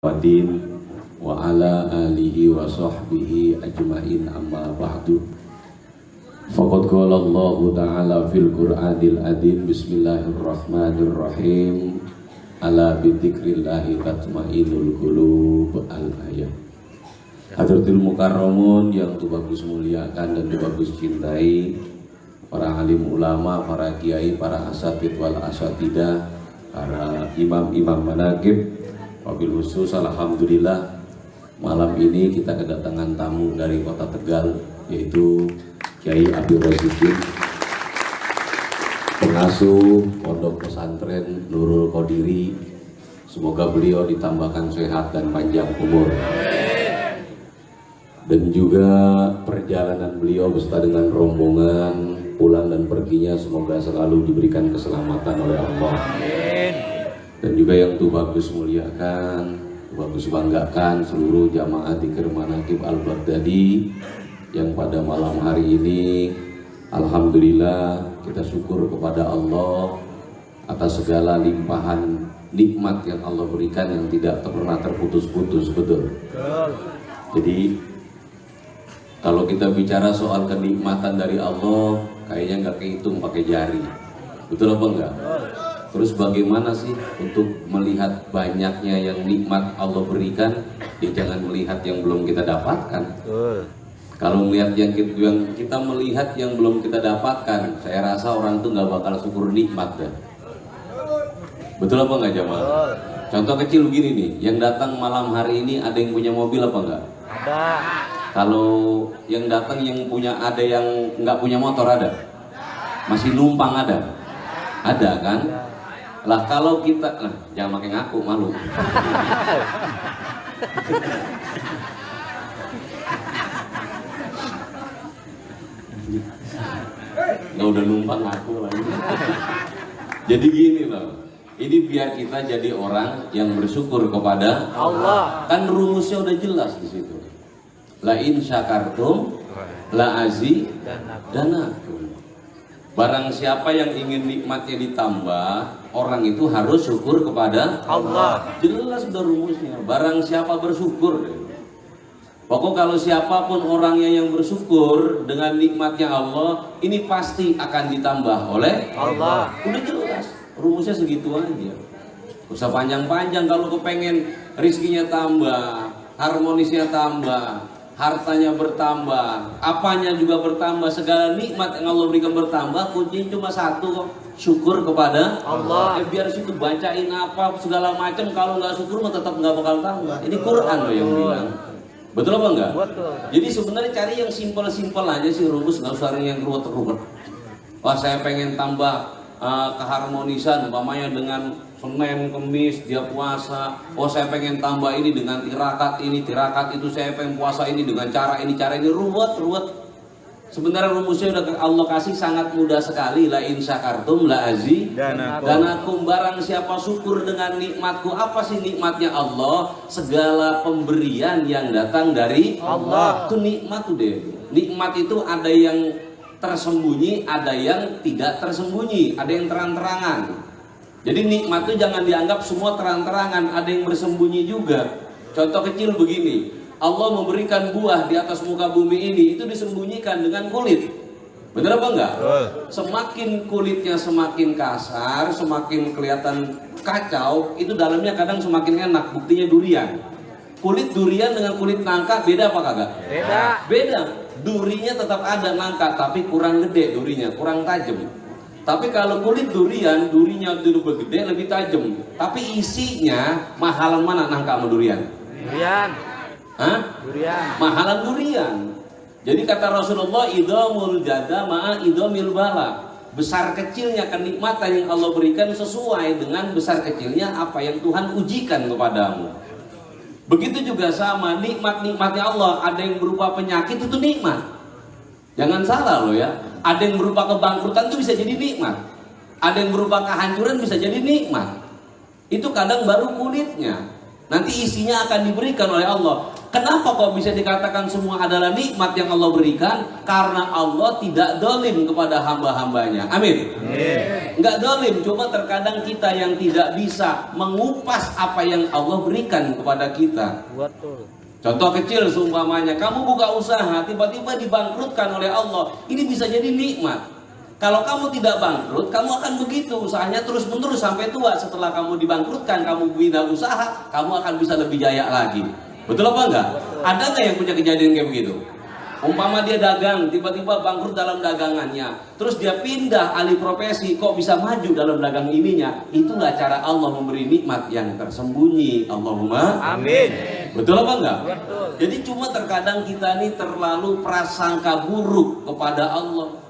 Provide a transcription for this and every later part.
Wadin wa ala alihi wa sahbihi ajma'in amma ba'du. Faqad qala Allah ta'ala fil Qur'anil Adim. Bismillahirrahmanirrahim. Ala bidzikrillahi tatma'innul qulub. Al-ayat. Hadratul mukarramun yang Tuhan bagus muliakan dan Tuhan bagus cintai, para alim ulama, para kiai, para asatid wal asatidah, para imam-imam manaqib. Wabil khusus alhamdulillah malam ini kita kedatangan tamu dari kota Tegal, yaitu Kiai Abdul Rosikin, pengasuh pondok pesantren Nurul Qadiri. Semoga beliau ditambahkan sehat dan panjang umur, dan juga perjalanan beliau beserta dengan rombongan pulang dan perginya semoga selalu diberikan keselamatan oleh Allah. Dan juga yang Tuh Bagus muliakan, Tuh Bagus banggakan seluruh jamaah Dzikir Manaqib Al-Baghdadi yang pada malam hari ini alhamdulillah kita syukur kepada Allah atas segala limpahan nikmat yang Allah berikan yang tidak pernah terputus-putus. Betul. Jadi kalau kita bicara soal kenikmatan dari Allah, kayaknya nggak kehitung pakai jari. Betul apa enggak? Terus bagaimana sih untuk melihat banyaknya yang nikmat Allah berikan? Ya jangan melihat yang belum kita dapatkan. Kalau melihat yang kita melihat yang belum kita dapatkan, saya rasa orang tuh nggak bakal syukur nikmat dah. Betul apa enggak jamaah? Contoh kecil begini nih, yang datang malam hari ini ada yang punya mobil apa enggak? Ada. Kalau yang datang yang punya, ada yang nggak punya motor ada? Masih numpang ada? Ada kan? Lah kalau kita, jangan makin ngaku, malu. Nggak udah numpang ngaku lagi. Jadi gini loh, ini biar kita jadi orang yang bersyukur kepada Allah. Kan rumusnya udah jelas di situ. La in syakartum la azidanakum. Barang siapa yang ingin nikmatnya ditambah, orang itu harus syukur kepada Allah. Jelas sudah rumusnya. Barang siapa bersyukur, pokok kalau siapapun orangnya yang bersyukur dengan nikmatnya Allah, ini pasti akan ditambah oleh Allah. Udah jelas, rumusnya segitu aja. Usah panjang-panjang. Kalau kepengen rizkinya tambah, harmonisnya tambah, hartanya bertambah, apanya juga bertambah, segala nikmat yang Allah berikan bertambah, kuncinya cuma satu kok, syukur kepada Allah. Biar situ bacain apa segala macam, kalau nggak syukur mah tetap nggak bakal tambah. Ini Quran loh yang bilang. Betul apa enggak? Betul. Jadi sebenarnya cari yang simpel-simpel aja sih rumus, nggak usah yang ruwet-ruwet. Wah saya pengen tambah keharmonisan, umpamanya dengan Senin, Kemis dia puasa. Oh saya pengen tambah ini dengan tirakat ini, tirakat itu. Saya pengen puasa ini dengan cara ini, ruwet. Sebenarnya rumusnya udah Allah kasih sangat mudah sekali. La in syakartum la azidanakum. Barang siapa syukur dengan nikmatku. Apa sih nikmatnya Allah? Segala pemberian yang datang dari Allah. Itu nikmat tuh deh. Nikmat itu ada yang tersembunyi, ada yang tidak tersembunyi, ada yang terang-terangan. Jadi nikmat itu jangan dianggap semua terang-terangan, ada yang bersembunyi juga. Contoh kecil begini, Allah memberikan buah di atas muka bumi ini, itu disembunyikan dengan kulit. Benar apa enggak? Semakin kulitnya semakin kasar, semakin kelihatan kacau, itu dalamnya kadang semakin enak. Buktinya durian. Kulit durian dengan kulit nangka beda apa kagak? Beda. Durinya tetap ada nangka, tapi kurang gede durinya, kurang tajam. Tapi kalau kulit durian, durinya itu lebih gede, lebih tajam. Tapi isinya mahalan mana nangka sama durian? Durian. Hah? Durian. Mahalan durian. Jadi kata Rasulullah, idhamul jada ma'a idhamil bala. Besar kecilnya kenikmatan yang Allah berikan sesuai dengan besar kecilnya apa yang Tuhan ujikan kepadamu. Begitu juga sama nikmat-nikmatnya Allah. Ada yang berupa penyakit, itu nikmat. Jangan salah loh ya. Ada yang berupa kebangkrutan itu bisa jadi nikmat. Ada yang berupa kehancuran bisa jadi nikmat. Itu kadang baru kulitnya. Nanti isinya akan diberikan oleh Allah. Kenapa kok bisa dikatakan semua adalah nikmat yang Allah berikan? Karena Allah tidak dolim kepada hamba-hambanya. Amin. Enggak dolim, cuma terkadang kita yang tidak bisa mengupas apa yang Allah berikan kepada kita. Betul. Contoh kecil seumpamanya, kamu buka usaha, tiba-tiba dibangkrutkan oleh Allah. Ini bisa jadi nikmat. Kalau kamu tidak bangkrut, kamu akan begitu, usahanya terus-menerus sampai tua. Setelah kamu dibangkrutkan, kamu bina usaha, kamu akan bisa lebih jaya lagi. Betul apa enggak? Ada nggak yang punya kejadian kayak begitu? Umpama dia dagang, tiba-tiba bangkrut dalam dagangannya, terus dia pindah alih profesi, kok bisa maju dalam dagang ininya? Itulah cara Allah memberi nikmat yang tersembunyi. Allahumma Amin. betul apa enggak? Betul. Jadi cuma terkadang kita ini terlalu prasangka buruk kepada Allah.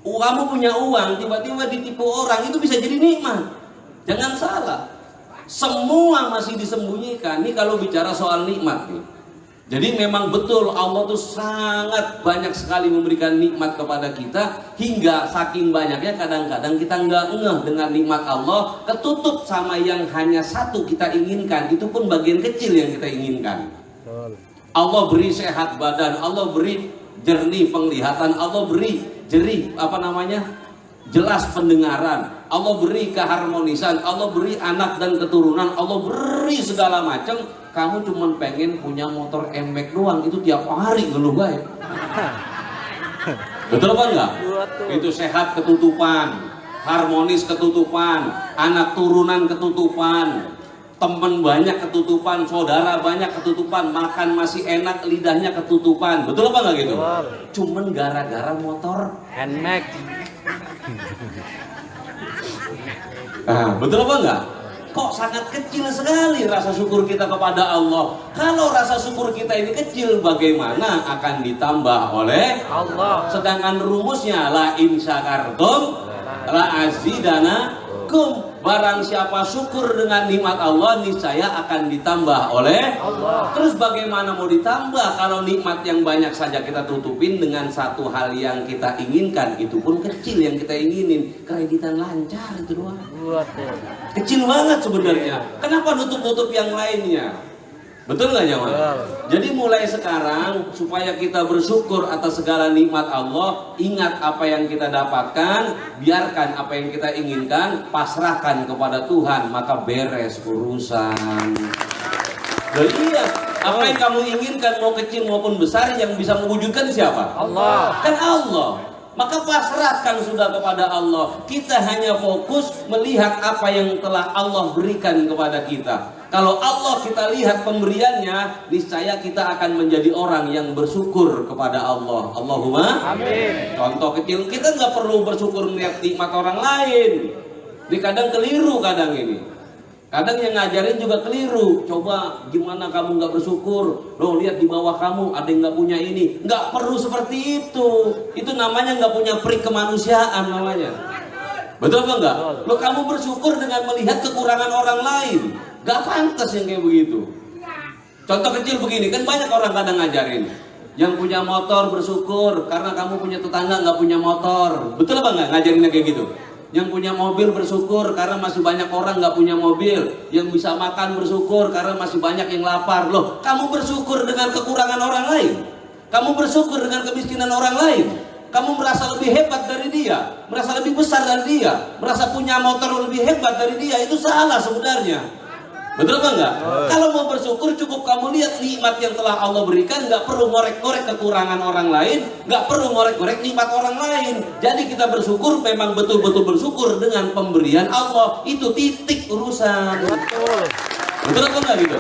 Kamu punya uang, tiba-tiba ditipu orang, itu bisa jadi nikmat. Jangan salah. Semua masih disembunyikan. Ini kalau bicara soal nikmat nih. Jadi memang betul Allah tuh sangat banyak sekali memberikan nikmat kepada kita, hingga saking banyaknya kadang-kadang kita nggak ngeh dengan nikmat Allah, ketutup sama yang hanya satu kita inginkan, itu pun bagian kecil yang kita inginkan. Allah beri sehat badan, Allah beri jernih penglihatan, Allah beri jelas pendengaran, Allah beri keharmonisan, Allah beri anak dan keturunan, Allah beri segala macam. Kamu cuma pengen punya motor emek doang, itu tiap hari ngeluh baik. Betul apa enggak? Itu sehat ketutupan, harmonis ketutupan, anak turunan ketutupan, teman banyak ketutupan, saudara banyak ketutupan, makan masih enak, lidahnya ketutupan. Betul apa enggak gitu? Cuman gara-gara motor Nmax. betul apa enggak? Kok sangat kecil sekali rasa syukur kita kepada Allah. Kalau rasa syukur kita ini kecil, bagaimana akan ditambah oleh Allah? Sedangkan rumusnya la in syakartum la azidanakum. Barang siapa syukur dengan nikmat Allah, niscaya akan ditambah oleh Allah. Terus bagaimana mau ditambah kalau nikmat yang banyak saja kita tutupin dengan satu hal yang kita inginkan, itu pun kecil yang kita inginin, kreditan lancar itu doang. Betul. Kecil banget sebenarnya. Kenapa nutup-nutup yang lainnya? Betul nggak Jamal? Jadi mulai sekarang supaya kita bersyukur atas segala nikmat Allah, ingat apa yang kita dapatkan, biarkan apa yang kita inginkan, pasrahkan kepada Tuhan, maka beres urusan. Jadi iya, apa yang kamu inginkan mau kecil maupun besar, yang bisa mewujudkan siapa? Allah. Kan Allah. Maka pasrahkan sudah kepada Allah. Kita hanya fokus melihat apa yang telah Allah berikan kepada kita. Kalau Allah kita lihat pemberiannya, niscaya kita akan menjadi orang yang bersyukur kepada Allah. Allahumma Amin. Contoh kecil, kita nggak perlu bersyukur melihat nikmat orang lain. Ini kadang keliru kadang ini. Kadang yang ngajarin juga keliru. Coba gimana kamu nggak bersyukur? Loh lihat di bawah kamu ada yang nggak punya ini. Nggak perlu seperti itu. Itu namanya nggak punya peri kemanusiaan namanya. Betul apa enggak? Loh kamu bersyukur dengan melihat kekurangan orang lain. Nggak pantas yang kayak begitu. Contoh kecil begini, kan banyak orang kadang ngajarin. Yang punya motor bersyukur karena kamu punya tetangga nggak punya motor. Betul apa enggak ngajarinnya kayak gitu? Yang punya mobil bersyukur karena masih banyak orang nggak punya mobil. Yang bisa makan bersyukur karena masih banyak yang lapar. Loh, kamu bersyukur dengan kekurangan orang lain. Kamu bersyukur dengan kemiskinan orang lain. Kamu merasa lebih hebat dari dia, merasa lebih besar dari dia, merasa punya motor lebih hebat dari dia. Itu salah sebenarnya. Betul apa enggak? Kalau mau bersyukur cukup kamu lihat nikmat yang telah Allah berikan, nggak perlu ngorek-ngorek kekurangan orang lain, nggak perlu ngorek-ngorek nikmat orang lain. Jadi kita bersyukur memang betul-betul bersyukur dengan pemberian Allah. Itu titik urusan. Betul apa enggak gitu?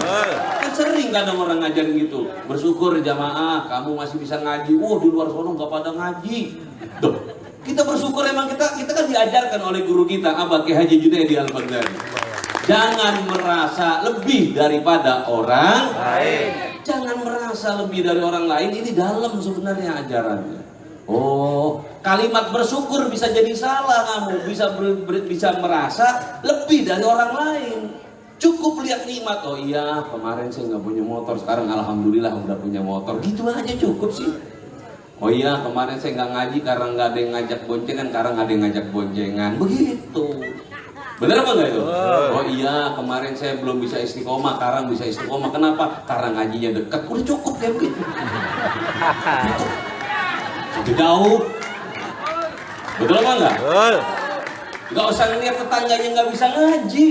Kan sering kadang orang ngajarin gitu. Bersyukur jamaah, kamu masih bisa ngaji. Di luar sana nggak pada ngaji. Duh, kita bersyukur emang kita kan diajarkan oleh guru kita, Abah Ki Haji Junaidi Al-Baghdadi. Jangan merasa lebih daripada orang lain. Jangan merasa lebih dari orang lain. Ini dalam sebenarnya ajarannya. Kalimat bersyukur bisa jadi salah kamu. Bisa merasa lebih dari orang lain. Cukup lihat nikmat. Oh iya, kemarin saya nggak punya motor, sekarang alhamdulillah udah punya motor. Gitu aja cukup sih. Oh iya, kemarin saya nggak ngaji karena nggak ada yang ngajak boncengan, sekarang ada yang ngajak boncengan. Begitu. Bener apa enggak itu? Oh iya, kemarin saya belum bisa istiqomah, sekarang bisa istiqomah. Kenapa? Karena ngajinya dekat. Udah cukup kayak begitu. Itu jauh. Betul apa enggak? Enggak usah ngeliat tetangganya nggak bisa ngaji.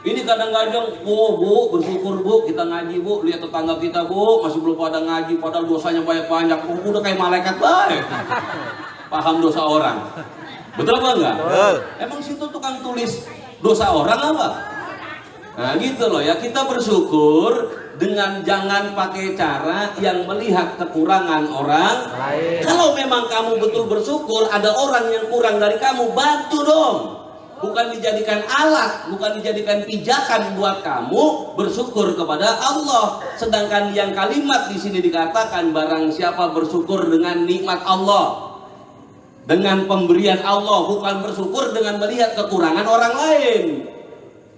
Ini kadang-kadang, oh bu, bersyukur bu, kita ngaji bu, lihat tetangga kita bu, masih belum pada ngaji, padahal dosanya banyak-banyak. Oh, udah kayak malaikat baik. Paham dosa orang. Betul apa enggak? Emang situ tukang tulis dosa orang apa? Nah gitu loh ya, kita bersyukur dengan jangan pakai cara yang melihat kekurangan orang lain. Kalau memang kamu betul bersyukur, ada orang yang kurang dari kamu, bantu dong. Bukan dijadikan alat, bukan dijadikan pijakan buat kamu bersyukur kepada Allah. Sedangkan yang kalimat di sini dikatakan barang siapa bersyukur dengan nikmat Allah, dengan pemberian Allah, bukan bersyukur dengan melihat kekurangan orang lain.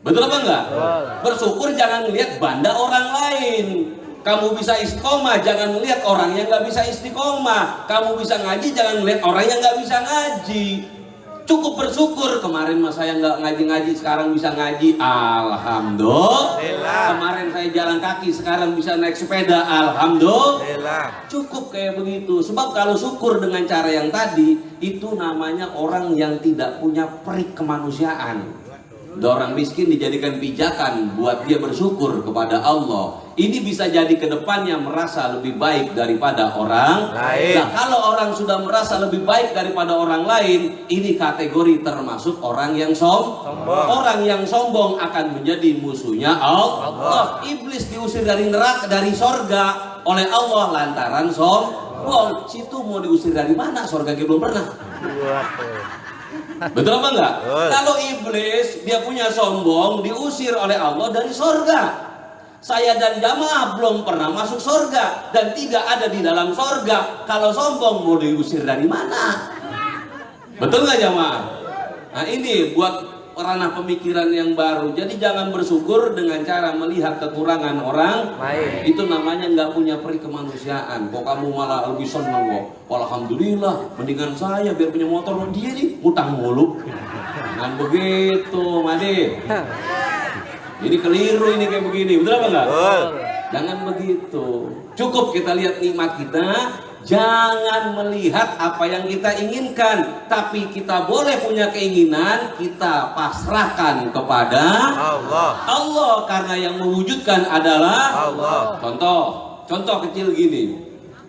Betul apa enggak? Bersyukur jangan melihat banda orang lain. Kamu bisa istiqomah, jangan melihat orang yang nggak bisa istiqomah. Kamu bisa ngaji, jangan melihat orang yang nggak bisa ngaji. Cukup bersyukur. Kemarin mas saya nggak ngaji-ngaji, sekarang bisa ngaji. Alhamdulillah. Kemarin saya jalan kaki, sekarang bisa naik sepeda. Alhamdulillah. Cukup kayak begitu. Sebab kalau syukur dengan cara yang tadi, itu namanya orang yang tidak punya perik kemanusiaan. Orang miskin dijadikan pijakan buat dia bersyukur kepada Allah. Ini bisa jadi ke depannya merasa lebih baik daripada orang lain. Nah, kalau orang sudah merasa lebih baik daripada orang lain, ini kategori termasuk orang yang sombong. Orang yang sombong akan menjadi musuhnya Allah. Iblis diusir dari neraka, dari sorga oleh Allah lantaran sombong. Situ mau diusir dari mana? Sorga dia belum pernah. Betul apa enggak? Kalau iblis dia punya sombong, diusir oleh Allah dari sorga. Saya dan jamaah belum pernah masuk sorga dan tidak ada di dalam sorga. Kalau sombong mau diusir dari mana? Betul nggak jamaah? Nah ini buat ranah pemikiran yang baru. Jadi jangan bersyukur dengan cara melihat kekurangan orang lain. Itu namanya nggak punya peri kemanusiaan. Kok kamu malah lebih senang kok? Alhamdulillah, mendingan saya biar punya motor. Dia nih utang mulu. Jangan begitu, Madi. Jadi keliru ini kayak begini. Betul apa enggak? Jangan begitu. Cukup kita lihat nikmat kita. Jangan melihat apa yang kita inginkan, tapi kita boleh punya keinginan, kita pasrahkan kepada Allah karena yang mewujudkan adalah Allah. Contoh kecil gini,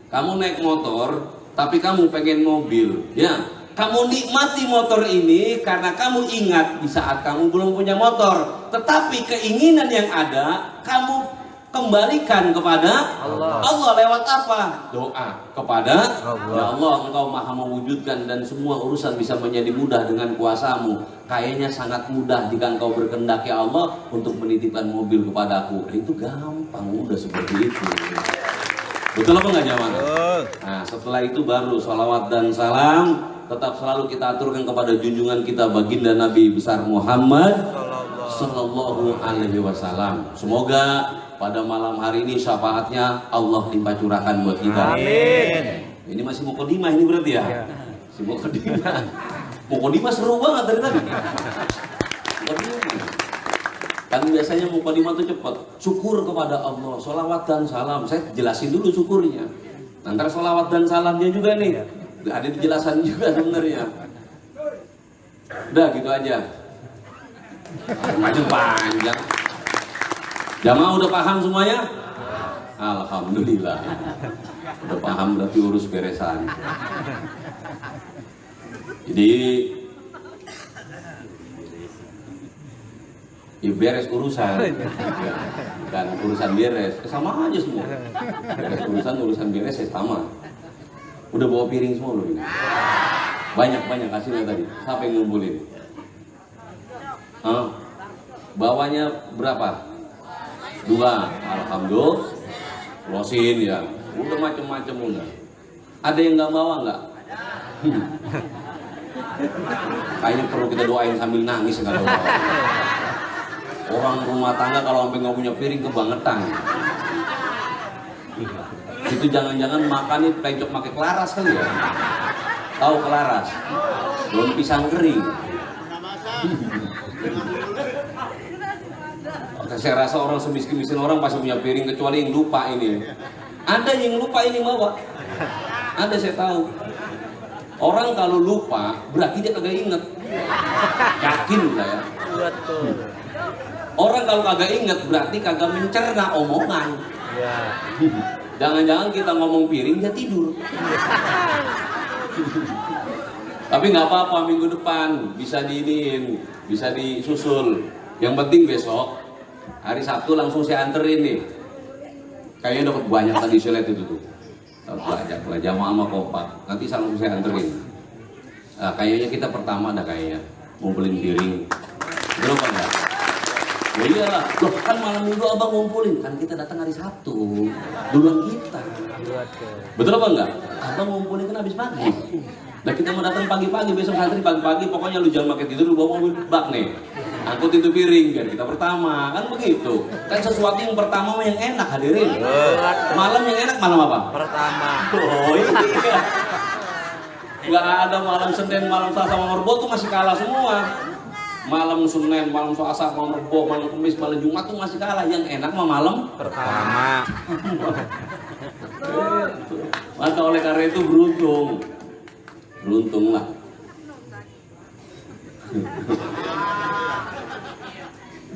kamu naik motor, tapi kamu pengen mobil, ya. Kamu nikmati motor ini karena kamu ingat di saat kamu belum punya motor, tetapi keinginan yang ada kamu kembalikan kepada Allah. Allah lewat apa? Doa kepada Allah. Ya Allah, Engkau maha mewujudkan dan semua urusan bisa menjadi mudah dengan kuasamu. Kayaknya sangat mudah jika Engkau berkehendak ya Allah untuk menitipkan mobil kepadaku. Itu gampang, udah seperti itu. Betul apa enggak jamaah? Nah setelah itu baru sholawat dan salam tetap selalu kita aturkan kepada junjungan kita baginda Nabi besar Muhammad Sallallahu Alaihi Wasallam. Semoga pada malam hari ini syafaatnya Allah limpah curahkan buat kita. Amin. Ini masih mukodimah ini berarti ya? Si mukodimah. Mukodimah seru banget dari tadi. Kan biasanya mukodimah itu cepat. Syukur kepada Allah, sholawat dan salam. Saya jelasin dulu syukurnya. Antara sholawat dan salamnya juga nih. Ada dijelasan juga sebenarnya. Udah gitu aja. Macam panjang. Jamaah udah paham semuanya? Alhamdulillah. Udah paham berarti urus beresan. Jadi ya beres urusan. Bukan urusan beres, sama aja semua. Beres urusan beres ya sama. Udah bawa piring semua loh ini. Banyak hasilnya tadi. Siapa yang ngumpulin? Bawanya berapa? 2, alhamdulillah. Losin ya, udah macem-macem udah. Ada yang nggak bawa nggak? Kayaknya perlu kita doain sambil nangis nggak bawa. Orang rumah tangga kalau sampai nggak punya piring kebangetan. Itu jangan-jangan makan nih pencok pakai kelaras kali ya? Tahu kelaras? Belum pisang kering. saya rasa orang semiskin-miskin orang pasti punya piring, kecuali yang lupa ini. Ada yang lupa ini bawa. Ada, saya tahu. Orang kalau lupa berarti dia kagak inget. Yakin saya. Orang kalau kagak inget berarti kagak mencerna omongan. Jangan-jangan kita ngomong piring dia tidur. Tapi nggak apa-apa, minggu depan bisa diinin, bisa disusul. Yang penting besok hari Sabtu langsung saya anterin nih. Kayaknya dapat banyak tadi saya lihat itu tuh. Dapat banyak lah jamaah sama kompak. Nanti langsung saya anterin. Nah, kayaknya kita pertama ada kayaknya ngumpulin piring. Betul apa enggak? Ya iyalah. Loh kan malam minggu abang ngumpulin, kan kita datang hari Sabtu. Duluan kita. Betul apa enggak? Abang ngumpulin kan habis pagi. Nah kita mau datang pagi-pagi, besok santri pagi-pagi, pokoknya lu jangan pakai tidur, lu bawa mobil bak nih. Angkut itu piring, biar kita pertama, kan begitu. Kan sesuatu yang pertama yang enak hadirin. Malam yang enak malam apa? Pertama. Oh iya. Nggak ada malam Senin, malam Selasa, malam Rebo tuh masih kalah semua. Malam Senin, malam Selasa, malam Rebo, malam Kamis, malam Jumat tuh masih kalah. Yang enak mah malam pertama. Maka oleh karena itu beruntung lah.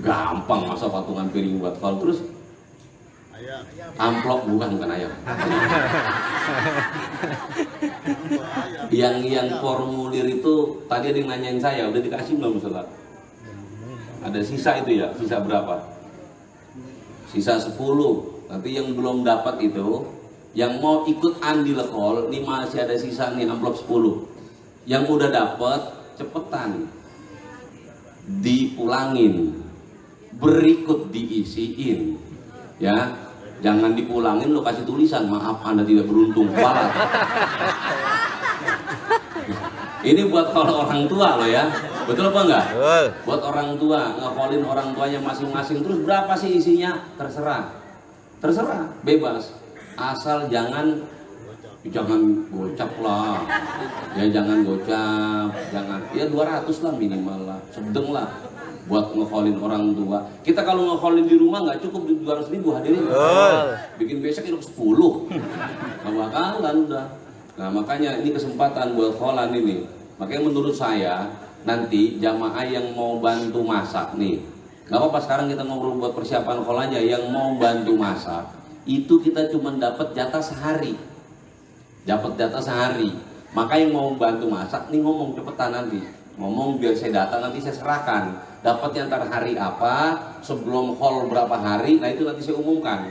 Gampang masa patungan piring buat kol. Terus amplop bukan ayam. Yang formulir itu tadi ada yang nanyain saya, udah dikasih belum Ustaz? Ada sisa itu ya, sisa berapa? Sisa 10. Nanti yang belum dapat itu, yang mau ikut andil kol, ini masih ada sisa nih amplop 10. Yang udah dapat cepetan dipulangin, berikut diisiin, ya. Jangan dipulangin lo kasih tulisan, maaf Anda tidak beruntung, balat. Ini buat kalau orang tua lo ya, betul apa enggak? Buat orang tua, ngekolin orang tuanya masing-masing. Terus berapa sih isinya? Terserah, bebas. Asal jangan gocap lah, ya jangan gocap, jangan, ya 200 lah minimal lah, sedeng lah buat ngekolin orang tua. Kita kalau ngekolin di rumah nggak cukup 200.000 hadirin, bikin besok itu 10, nggak bakalan udah. Nah makanya ini kesempatan buat kolan ini. Makanya menurut saya nanti jamaah yang mau bantu masak nih, nggak apa-apa sekarang kita ngobrol buat persiapan kolannya. Yang mau bantu masak itu kita cuma dapat jatah sehari. Maka yang mau bantu masak nih ngomong cepetan nanti. Ngomong biar saya datang nanti saya serahkan. Dapatnya antar hari apa, sebelum haul berapa hari, nah itu nanti saya umumkan.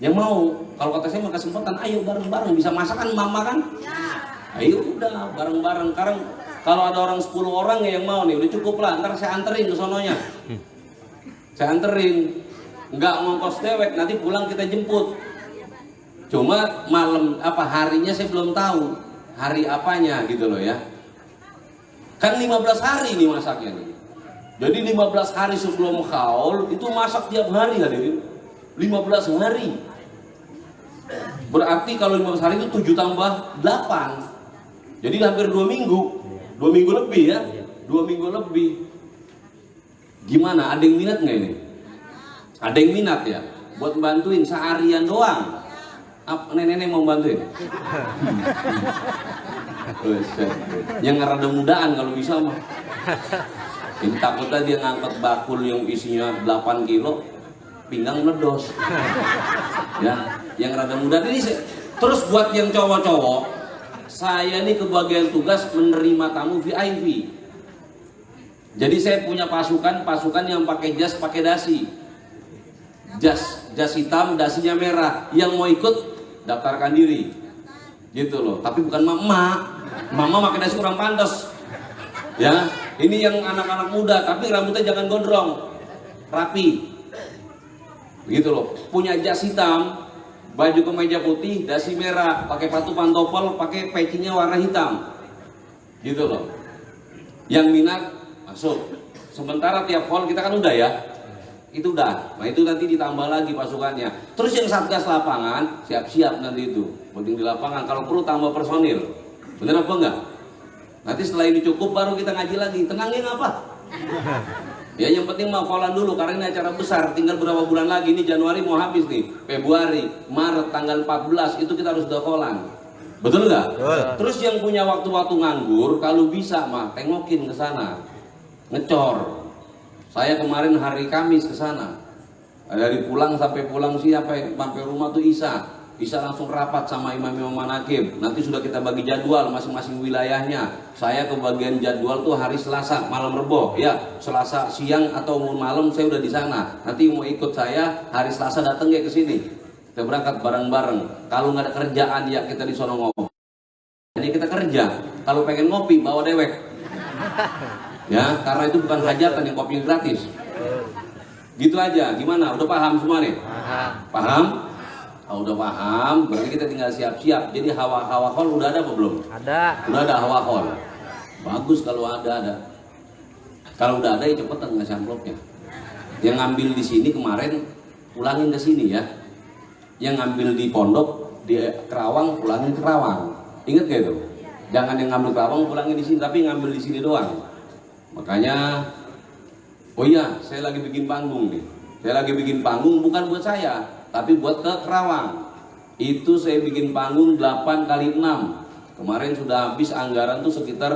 Yang mau, kalau kata saya mau kesempatan, ayo bareng-bareng bisa masakan mama kan? Ayo udah bareng-bareng. Sekarang kalau ada orang 10 orang ya yang mau nih, udah cukup lah. Ntar saya anterin ke sononya. Saya anterin. Nggak ngongkos dewek, nanti pulang kita jemput. Cuma malam apa harinya saya belum tahu hari apanya gitu loh ya. Kan 15 hari nih masaknya nih. Jadi 15 hari sebelum haul itu masak tiap hari hadirin. 15 hari. Berarti kalau 15 hari itu 7 tambah 8. Jadi hampir 2 minggu. 2 minggu lebih ya. 2 minggu lebih. Gimana? Ada yang minat nggak ini? Ada yang minat ya? Buat bantuin seharian doang. Nenek-nenek mau bantuin? Yang rada mudaan kalau bisa mah. Ini takutnya dia ngangkat bakul yang isinya 8 kilo, pinggang meledos. Ya, yang rada muda ini. Terus buat yang cowok-cowok, saya ini kebagian tugas menerima tamu VIP. Jadi saya punya pasukan yang pakai jas, pakai dasi. Jas hitam, dasinya merah. Yang mau ikut daftarkan diri. Gitu loh. Tapi bukan mama pakai dasi kurang pantas. Ya, ini yang anak-anak muda, tapi rambutnya jangan gondrong, rapi. Begitu loh. Punya jas hitam, baju kemeja putih, dasi merah, pakai sepatu pantopel, pakai pecinya warna hitam. Gitu loh. Yang minat masuk. Sementara tiap hall kita kan udah ya. Itu udah. Nah itu nanti ditambah lagi pasukannya. Terus yang satgas lapangan siap-siap nanti itu. Penting di lapangan. Kalau perlu tambah personil. Bener apa enggak? Nanti setelah ini cukup baru kita ngaji lagi. Tenangin apa? Ya yang penting mau kolan dulu karena ini acara besar, tinggal berapa bulan lagi, ini Januari mau habis nih, Februari, Maret tanggal 14 itu kita harus udah kolan. Betul nggak? Terus yang punya waktu-waktu nganggur, kalau bisa mah tengokin ke sana, ngecor. Saya kemarin hari Kamis ke sana, dari pulang sampai pulang sampai rumah tuh Isa langsung rapat sama imam-imam manakib. Nanti sudah kita bagi jadwal masing-masing wilayahnya. Saya kebagian jadwal tuh hari Selasa malam Rebo, ya Selasa siang atau malam saya udah di sana. Nanti mau ikut saya hari Selasa datang ya ke sini. Kita berangkat bareng-bareng. Kalau nggak ada kerjaan ya kita di sono ngopi. Jadi kita kerja. Kalau pengen ngopi bawa dewek. Ya, karena itu bukan hajatan yang kopi gratis. Gitu aja. Gimana? Udah paham semua nih? Paham? Oh, udah paham, berarti kita tinggal siap-siap. Jadi hawa khol udah ada apa belum? Ada. Udah ada hawa khol. Bagus kalau ada. Kalau udah ada ya cepetan ngasih amplopnya. Yang ngambil di sini kemarin pulangin ke sini ya. Yang ngambil di pondok di Kerawang pulangin ke Kerawang. Ingat gak itu? Jangan yang ngambil Kerawang pulangin di sini, tapi ngambil di sini doang. Makanya, oh iya, saya lagi bikin panggung nih. Saya lagi bikin panggung bukan buat saya, tapi buat ke Kerawang. Itu saya bikin panggung 8 kali 6. Kemarin sudah habis anggaran tuh sekitar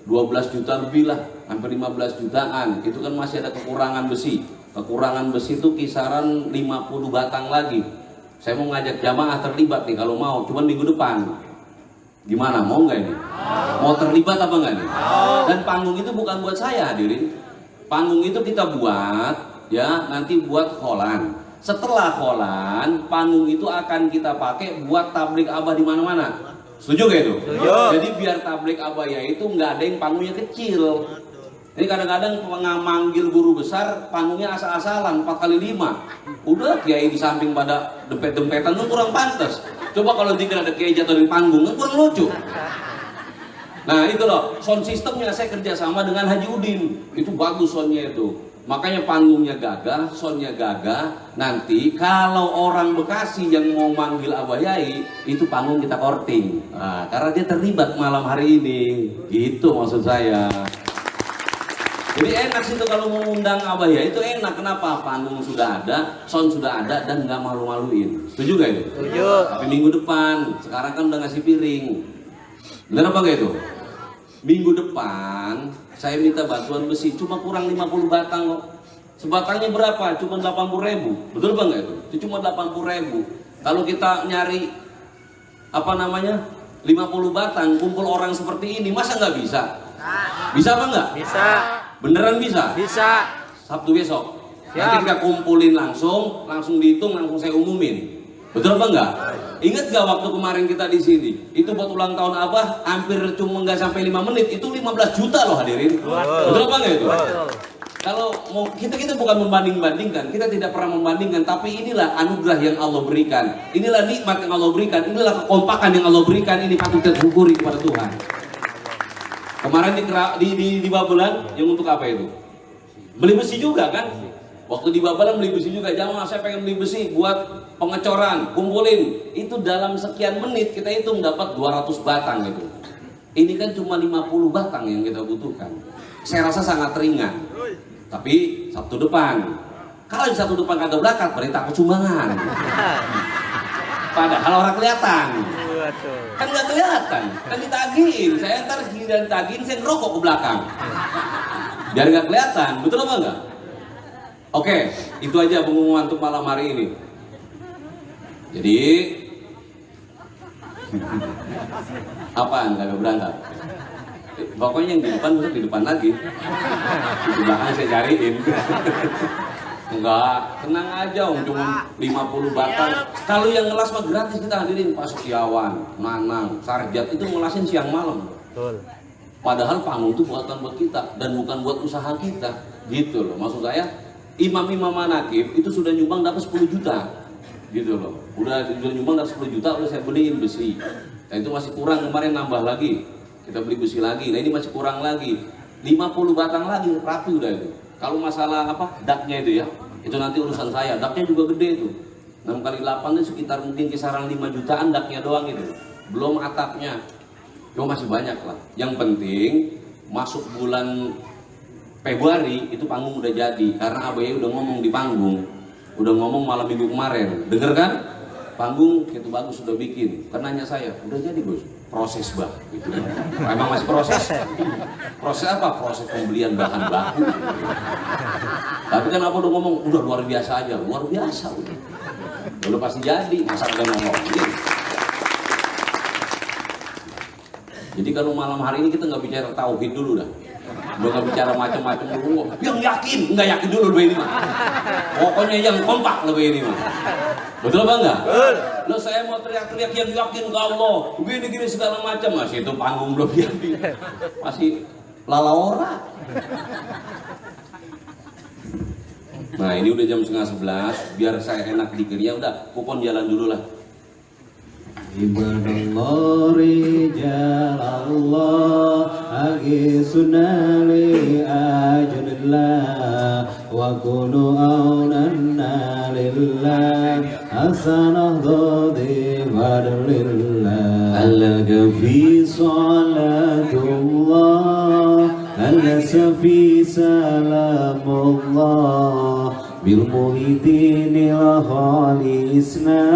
12 juta lebih lah, hampir 15 jutaan. Itu kan masih ada kekurangan besi. Kekurangan besi itu kisaran 50 batang lagi. Saya mau ngajak jamaah terlibat nih kalau mau, cuman minggu depan. Gimana, mau nggak ini? Mau terlibat apa nggak nih? Dan panggung itu bukan buat saya hadirin. Panggung itu kita buat ya nanti buat kholan. Setelah kholan, panggung itu akan kita pakai buat tablik abah di mana-mana. Setuju gak itu? Setuju. Jadi biar tablik abah ya itu nggak ada yang panggungnya kecil. Ini kadang-kadang manggil guru besar panggungnya asal-asalan 4 kali 5. Udah kiai di samping pada dempet-dempetan itu kurang pantas. Coba kalau dikira ada kiai jatuh dari panggung kan kurang lucu. Nah itu loh, sound systemnya saya kerja sama dengan Haji Udin. Itu bagus soundnya itu. Makanya panggungnya gagah, soundnya gagah. Nanti kalau orang Bekasi yang mau manggil Abah Yai, itu panggung kita korting. Nah, karena dia terlibat malam hari ini. Gitu maksud saya. Jadi enak sih itu kalau mau undang Abah Yai itu enak. Kenapa? Panggung sudah ada, sound sudah ada, dan nggak malu-maluin. Setuju gak itu? Setuju. Tapi minggu depan, sekarang kan udah ngasih piring. Bener apa gak itu? Minggu depan saya minta bantuan besi, cuma kurang 50 batang kok. Sebatangnya berapa? Cuma 80.000. Betul bang itu? Itu cuma 80.000. Kalau kita nyari 50 batang kumpul orang seperti ini, masa nggak bisa? Bisa apa nggak? Bisa. Beneran bisa? Bisa. Sabtu besok. Nanti kita kumpulin langsung dihitung, langsung saya umumin. Betul apa enggak? Ingat gak waktu kemarin kita di sini? Itu buat ulang tahun Abah hampir cuma nggak sampai 5 menit, itu 15 juta loh hadirin. Betul apa enggak itu? Kalau mau kita bukan membanding-bandingkan, kita tidak pernah membandingkan, tapi inilah anugerah yang Allah berikan. Inilah nikmat yang Allah berikan, inilah kekompakan yang Allah berikan, ini patut kita syukuri kepada Tuhan. Kemarin di Babelan yang untuk apa itu? Beli besi juga kan? Waktu di Babelan beli besi juga, jamaah saya pengen beli besi buat pengecoran, kumpulin. Itu dalam sekian menit kita hitung dapat 200 batang gitu. Ini kan cuma 50 batang yang kita butuhkan. Saya rasa sangat ringan. Tapi Sabtu depan, kalau di Sabtu depan kagak berangkat berarti takut sumbangan. Padahal orang kelihatan. Kan nggak kelihatan, kan ditagihin. Saya ntar giliran tagihin saya ngerokok ke belakang. Biar nggak kelihatan, betul apa enggak? Oke, itu aja pengumuman untuk malam hari ini. Jadi apaan kagak berangkat? Pokoknya yang di depan besok di depan lagi. Di belakang saya cariin. Enggak, tenang aja om, cuma 50 batang. Kalau yang ngelas mah gratis kita hadirin. Pak Setiawan, Nanang, Sarjat itu ngelasin siang malam. Betul. Padahal panggung itu bukan buat kita dan bukan buat usaha kita. Gitu loh, maksud saya imam-imam manakib itu sudah nyumbang dapat 10 juta. Gitu loh, udah nyumbang dapat 10 juta, udah saya beliin besi. Dan itu masih kurang, kemarin nambah lagi. Kita beli besi lagi, nah ini masih kurang lagi 50 batang lagi, rapi udah itu. Kalau masalah daknya itu ya, itu nanti urusan saya. Daknya juga gede itu 6 kali 8 itu sekitar mungkin kisaran 5 jutaan daknya doang itu, belum atapnya. Cuma masih banyak lah. Yang penting masuk bulan Februari itu panggung udah jadi karena ABY udah ngomong di panggung, udah ngomong malam minggu kemarin, denger kan? Panggung itu bagus sudah bikin. Kan nanya saya, udah jadi Gus? Proses Bang, gitu. Emang masih proses? Proses apa? Proses pembelian bahan baku. Tapi kan apa udah ngomong, udah luar biasa aja, luar biasa udah. Udah pasti jadi, masa udah ngomong. Jadi kalau malam hari ini kita nggak bicara tauhid dulu dah. Udah nggak bicara macam-macam dulu. Yang yakin, nggak yakin dulu lebih ini mah. Pokoknya yang kompak lebih ini mah. Betul apa enggak? Betul. Lo saya mau teriak-teriak yang yakin ke Allah. Gini-gini segala macam. Masih itu panggung belum jadi. Masih lalaora. Nah ini udah jam 10:30. Biar saya enak dikirnya udah. Kupon jalan dulu lah. Ibadallah rijal Allah agisuna li ajlillah wa kunu aunanna lillah hasanah dhadi fadlillah alaga fi salatullah alasa fi salamullah bil muhidini wa khalisna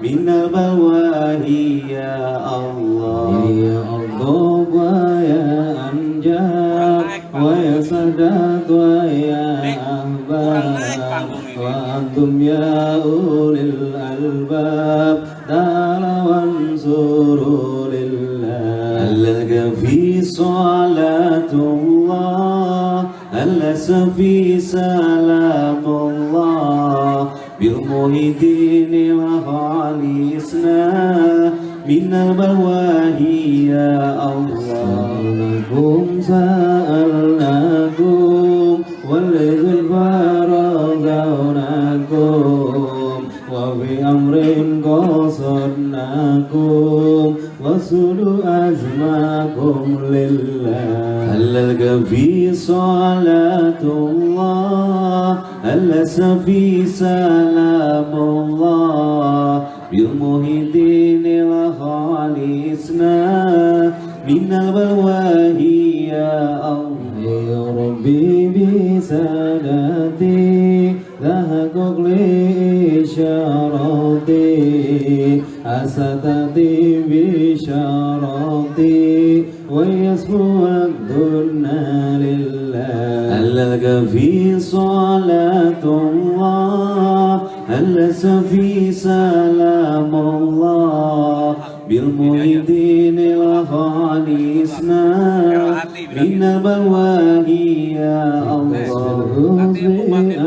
min al-bawahi ya Allah ya Allah wa ya Anjad wa ya Sadat wa ya Ahbab wa antum ya ulil albab ta'ala wansuru lillah alaga fi salatullah alasa fi salamullah بالمهدين وخالصنا من البواهي يا الله لكم سألناكم والغفار رضوناكم وفي أمر قصدناكم وصلوا أزماكم لله هللك في صلاة الله ألس في سلام الله بالمهدين وخالصنا من البواهي يا الله يا ربي بسادتي تحقق لي إشاراتي أسدتي بشاراتي ويسمو الدنيا لله هلك في صلاة الله هلس في سلام الله بالمهدين وخالصنا من البواهي يا الله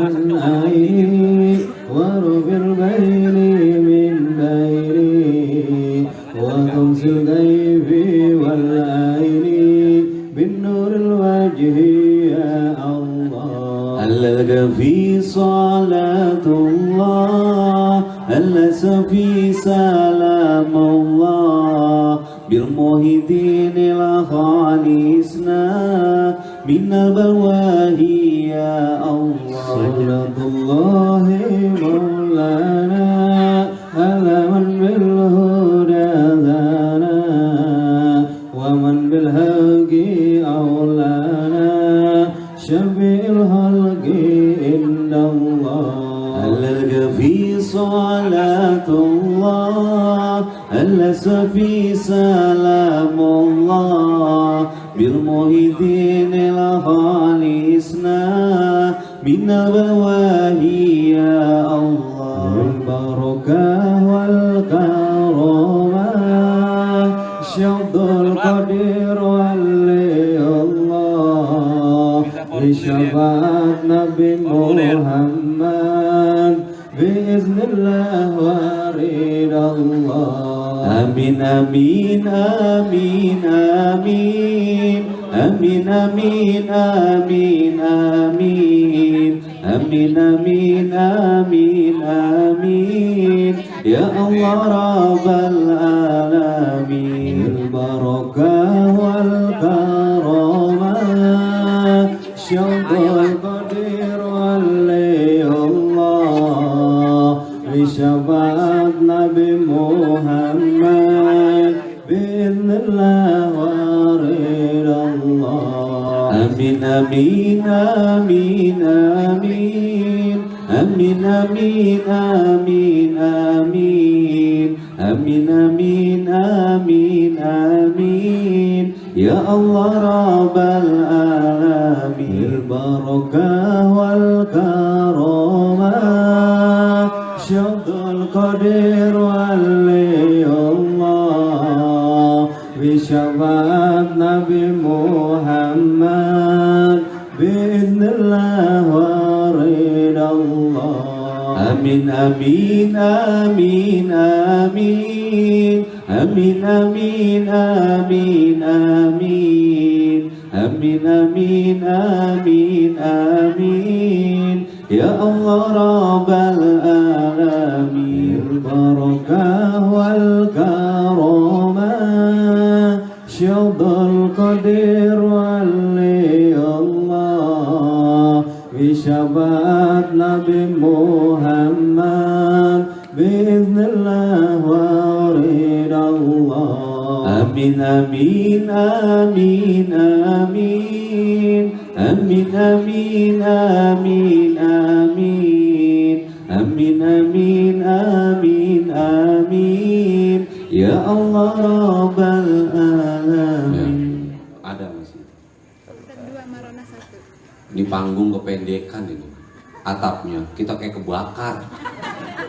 عن عيني واغفر بيني من بيني وتمسي الغيب والعين بالنور الوجه يا الله هلك في صلاة الله هلس في سلام الله بالمهدين الخالصنا من البواهي يا الله صلاة الله مولانا على من بالهدى هدانا ومن بالحق أولانا شفيع الخلق عند الله هلك في صلاة الله هلس في سلام الله بالمهدين الخالصنا من البواهي يا الله البركة والكرامة شد القدير ولي الله لشفاعة نبي محمد بإذن الله ورد الله آمين آمين آمين آمين آمين آمين آمين آمين آمين آمين آمين آمين يا الله رب العالمين البركة والكرامة شوق القدير ولي الله بشفاعة نبي محمد بإذن الله ورد الله Amin amin amin amin. Amin amin amin amin. Amin amin amin amin. Ya Allah Rabbal alamin. Barakah wal karamah. Syadul qadir wali Allah. Bisyafaat Nabi Muhammad. Biiznillah wa ridallah. Amin amin amin amin. Amin amin amin amin. Amin amin amin amin. Ya Allah Rabbal alamin. Barakah wal karamah. Syadul qadir wali Allah. Bisyafaat Nabi Muhammad. Biiznillah wa ridallah. Amin amin amin amin. Amin amin amin amin. Amin amin amin amin. Ya Allah Rabbal alamin. Ada masih. Kedua Marona 1. Ini panggung kependekan ini. Atapnya kita kayak kebakar.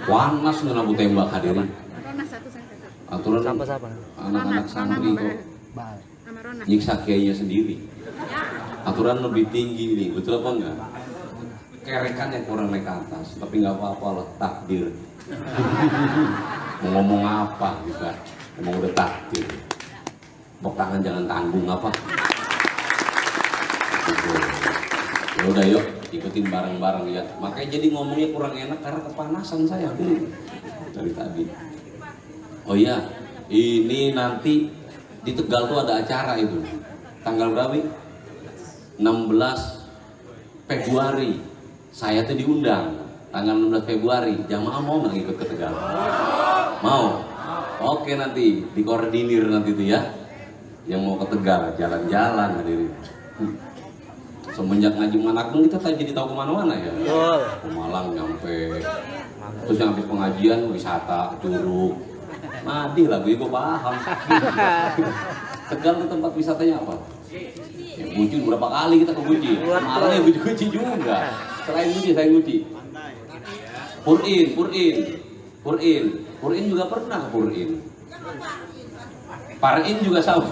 Panas nggak nabu tembak hadirin. Marona 1 saya kata. Aturan Siapa? anak-anak santri kok Sama Rona. nyiksa kiainya sendiri. Aturan lebih tinggi nih, betul apa enggak? Kerekan yang kurang naik ke atas, tapi nggak apa-apa lah, takdir. Mau ngomong apa juga, emang udah takdir. Tepuk tangan jangan tanggung apa. Ya udah yuk, ikutin bareng-bareng ya. Makanya jadi ngomongnya kurang enak karena kepanasan saya dari tadi. Oh iya, ini nanti di Tegal tuh ada acara itu. Tanggal berapa? 16 Februari. Saya tuh diundang tanggal 16 Februari. Jamaah mau nggak ikut ke Tegal? Mau? Oke, nanti dikoordinir nanti tuh ya. Yang mau ke Tegal jalan-jalan hadirin. Semenjak ngaji Manakung kita jadi tahu kemana-mana ya. Ke Malang nyampe. Terus yang habis pengajian wisata ke Curug. Madi lah, gue paham. Tegal tuh tempat wisatanya apa? Ya Guci berapa kali kita ke Guci? Malang ya Guci juga. Selain Guci. Purin juga pernah ke Purin. Parin juga sama.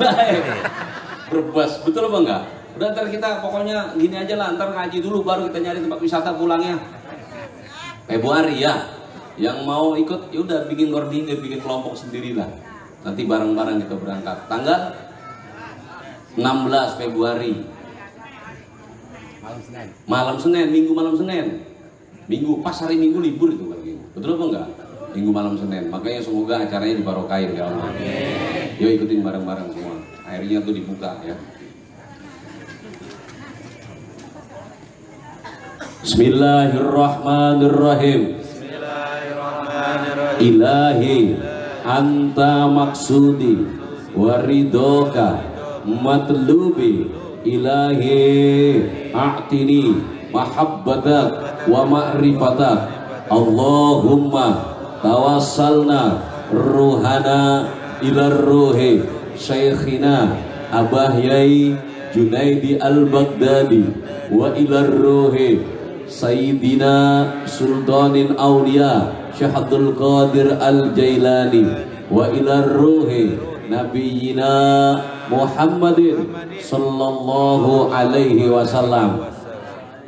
Berbas, betul apa enggak? Udah ntar kita pokoknya gini aja lah, ntar ngaji dulu baru kita nyari tempat wisata pulangnya. Februari ya. Yang mau ikut ya udah bikin koordinir, bikin kelompok sendirilah. Nanti bareng-bareng kita berangkat. Tanggal 16 Februari. Malam Senin, Minggu malam Senin. Minggu pas hari Minggu libur itu lagi. Betul apa enggak? Minggu malam Senin. Makanya semoga acaranya dibarokain ya Allah. Yuk ikutin bareng-bareng semua. Akhirnya tuh dibuka ya. Bismillahirrahmanirrahim. Ilahi anta maksudi waridoka matlubi ilahi a'tini mahabbatak wa ma'rifatak Allahumma tawassalna ruhana ila ruhi syekhina Abah Yai Junaidi al-Baghdadi wa ila ruhi Sayyidina Sultanin Aulia Syekh Abdul Qadir Al-Jailani wa ila ruhi Nabiyina Muhammadin sallallahu alaihi wasallam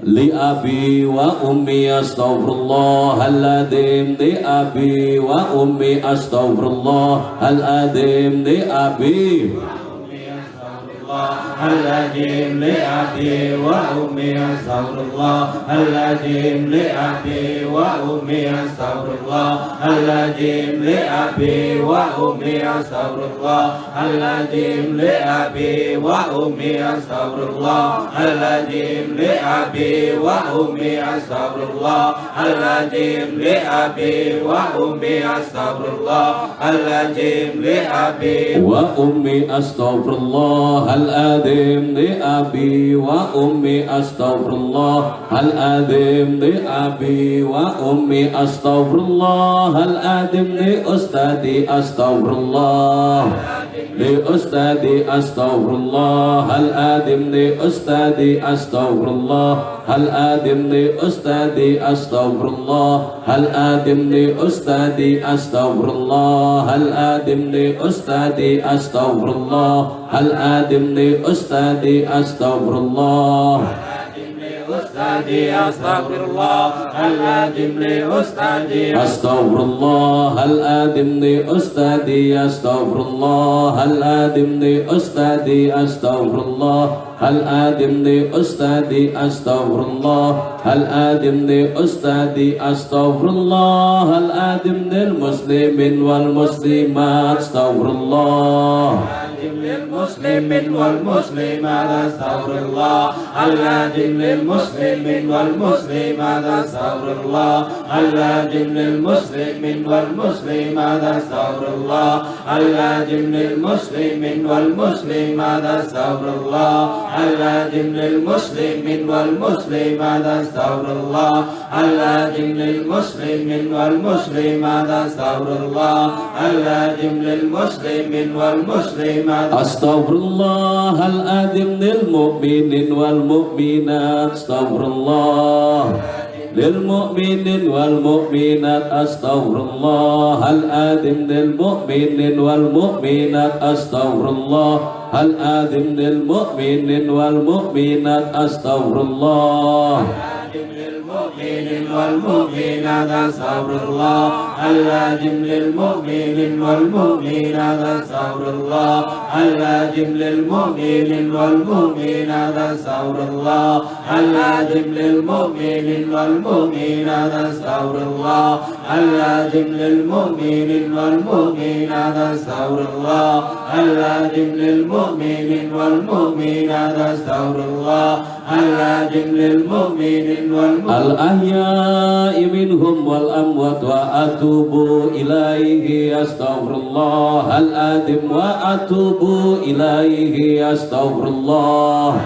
li abi wa ummi astaghfirullahaladzim li abi wa ummi astaghfirullahaladzim li abi الذين لأبي وأمي أستغفر الله الذين لأبي وأمي أستغفر الله الذين لأبي وأمي أستغفر الله الذين لأبي وأمي أستغفر الله الذين لأبي وأمي وأمي أستغفر الله العظيم لأبي وأمي أستغفر الله العظيم لأبي وأمي أستغفر الله العظيم لأبي وأمي أستغفر الله العظيم لأبي وأمي أستغفر الله العظيم لأستاذي أستغفر الله لأستاذي أستغفر الله العظيم لأستاذي أستغفر الله العظيم لأستاذي أستغفر الله العظيم لأستاذي أستغفر الله العظيم لأستاذي أستغفر الله العظيم لأستاذي أستغفر الله أستاذي أستغفر الله العظيم لأستاذي أستغفر الله العظيم لأستاذي أستغفر الله العظيم لأستاذي أستغفر الله العظيم لأستاذي أستغفر الله العظيم لأستاذي أستغفر الله العظيم للمسلمين والمسلمات أستغفر الله للمسلمين والمسلمات أستغفر الله العظيم للمسلمين والمسلمات أستغفر الله العظيم للمسلمين والمسلمات أستغفر الله العظيم للمسلمين والمسلمات أستغفر الله العظيم للمسلمين والمسلمات أستغفر الله العظيم للمسلمين والمسلمات أستغفر الله العظيم للمسلمين والمسلمات أستغفر الله العظيم للمؤمنين والمؤمنات أستغفر الله للمؤمنين والمؤمنات أستغفر الله العظيم للمؤمنين والمؤمنات أستغفر الله العظيم للمؤمنين والمؤمنات أستغفر الله للمؤمنين والمؤمنات أستغفر الله العظيم للمؤمنين والمؤمنات أستغفر الله العظيم للمؤمنين والمؤمنات أستغفر الله العظيم للمؤمنين والمؤمنات أستغفر الله العظيم للمؤمنين والمؤمنات أستغفر الله العظيم للمؤمنين والمؤمنات أستغفر الله العظيم للمؤمنين الأحياء منهم والأموات وأتوب إليه أستغفر الله العظيم وأتوب إليه أستغفر الله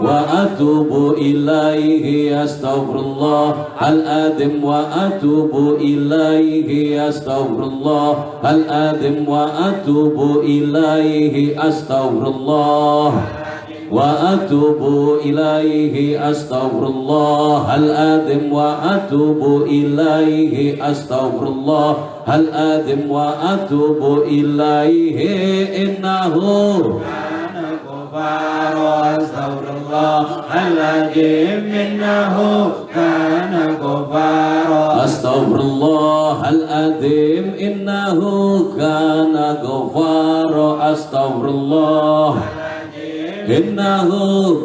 وأتوب إليه أستغفر الله العظيم وأتوب إليه أستغفر الله العظيم وأتوب إليه أستغفر الله وأتوب إليه أستغفر الله العظيم وأتوب إليه أستغفر الله العظيم وأتوب إليه إنه كفار أستغفر الله العظيم إنه كان غفارا أستغفر الله العظيم إنه كان غفارا أستغفر الله إنه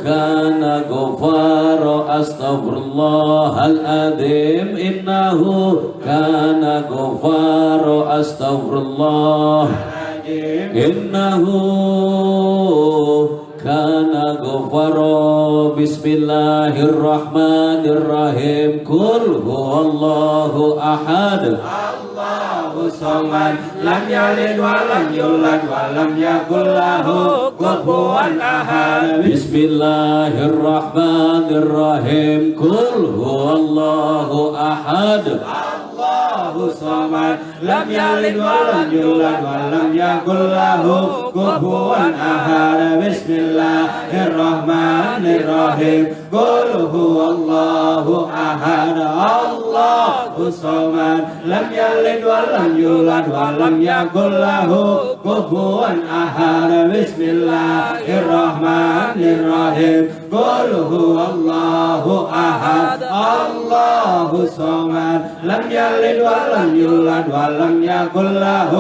كان غفارا أستغفر الله العظيم إنه كان غفارا أستغفر الله إنه كان غفارا بسم الله الرحمن الرحيم قل هو الله أحد الله الصمد لم يلد ولم يولد ولم يكن له كفوا أحد بسم الله الرحمن الرحيم قل هو الله أحد الله الصمد لم يلد ولم يولد ولم يكن له كفوا أحد بسم الله الرحمن الرحيم قل هو الله أحد الله الصمد لم يلد ولم يولد ولم يكن له كفوا أحد بسم الله الرحمن الرحيم قل هو الله أحد الله الصمد لم يلد ولم يولد ولم يكن له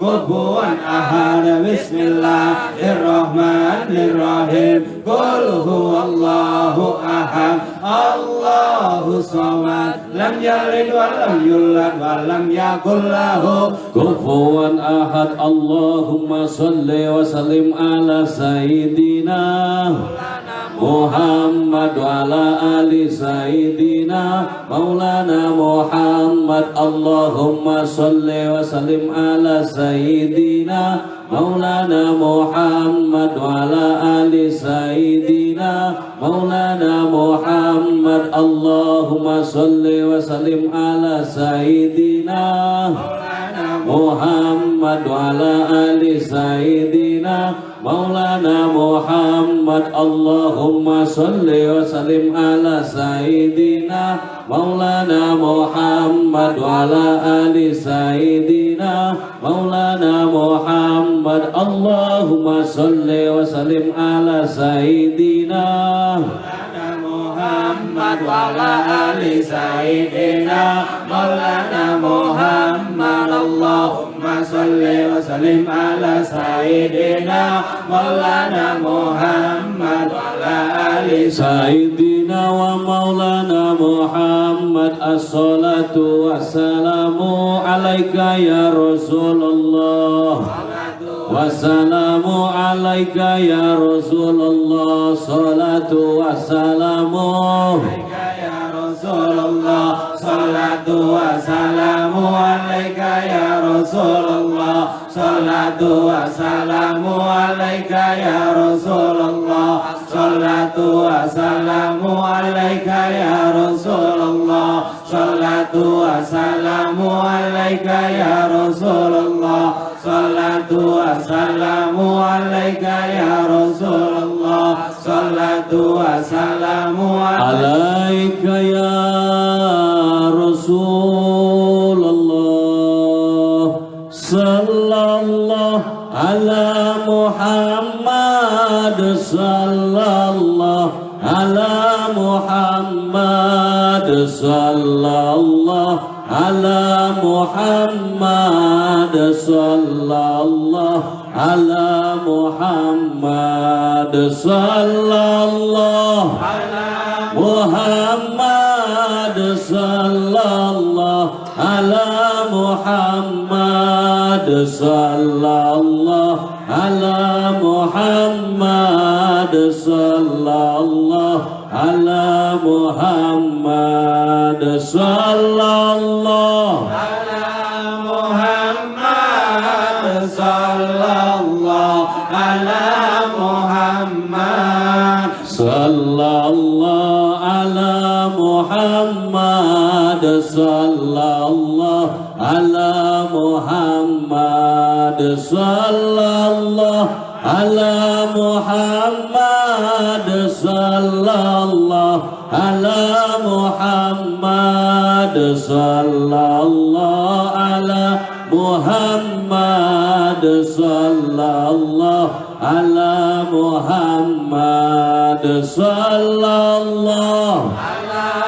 كفوا أحد بسم الله الرحمن الرحيم قل هو الله أحد الله الصمد لم يلد ولم يولد ولم يكن له كفوا أحد اللهم صل وسلم على سيدنا Muhammad wa ala ali sayyidina maulana Muhammad. Allahumma salli wa sallim ala sayyidina maulana Muhammad wa ala ali sayyidina maulana Muhammad. Allahumma salli wa sallim ala sayyidina Muhammad wa ala ali sayyidina maulana Muhammad. Allahumma salli wa sallim ala sayyidina maulana Muhammad wa ala ali sayyidina maulana Muhammad. Allahumma salli wa sallim ala sayyidina Muhammad wa ala ali sayyidina maulana Muhammad. Allahumma salli wa sallim ala sayyidina maulana Muhammad wa ala ali sayyidina wa maulana Muhammad. As-salatu wassalamu alaika ya Rasulullah, wassalamu alaika ya Rasulullah. Salatu wassalamu alaika ya Rasulullah, salatu wassalamu alaika ya Rasulullah, salatu wassalamu alaika ya Rasulullah, salatu wassalamu alaika ya Rasulullah, salatu wassalamu alaika ya Rasulullah, salatu wassalamu alaika ya Rasulullah, salatu wassalamu alaika ya Rasulullah. Sallallahu ala Muhammad, sallallahu ala Muhammad, sallallahu ala Muhammad, sallallahu ala Muhammad, sallallahu ala Muhammad, sallallahu ala Muhammad, sallallahu ala Muhammad, sallallahu ala Muhammad, sallallahu ala Muhammad, sallallahu ala Muhammad, sallallahu ala Muhammad, sallallahu ala Muhammad, sallallahu ala Muhammad, sallallahu ala Muhammad, sallallahu ala Muhammad, sallallahu ala Muhammad, sallallahu ala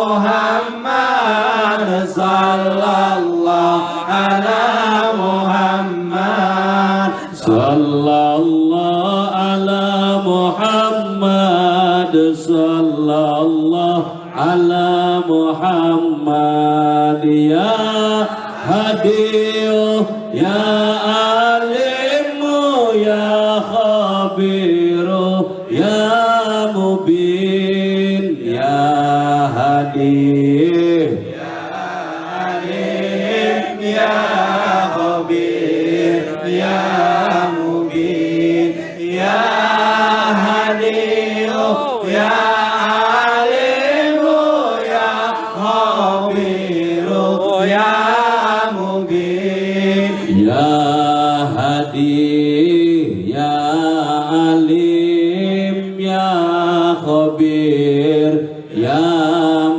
Muhammad, sallallahu ala Muhammad, sallallahu ala Muhammad, sallallahu ala Muhammad. Ya Hadiyu ya Alimu ya Khabiru ya Mubin ya Hadi ya Alim ya Khabir ya Mubin ya Hadiyu ya Alimu ya Khabiru ya Ya Hadi ya Alim ya Khabir ya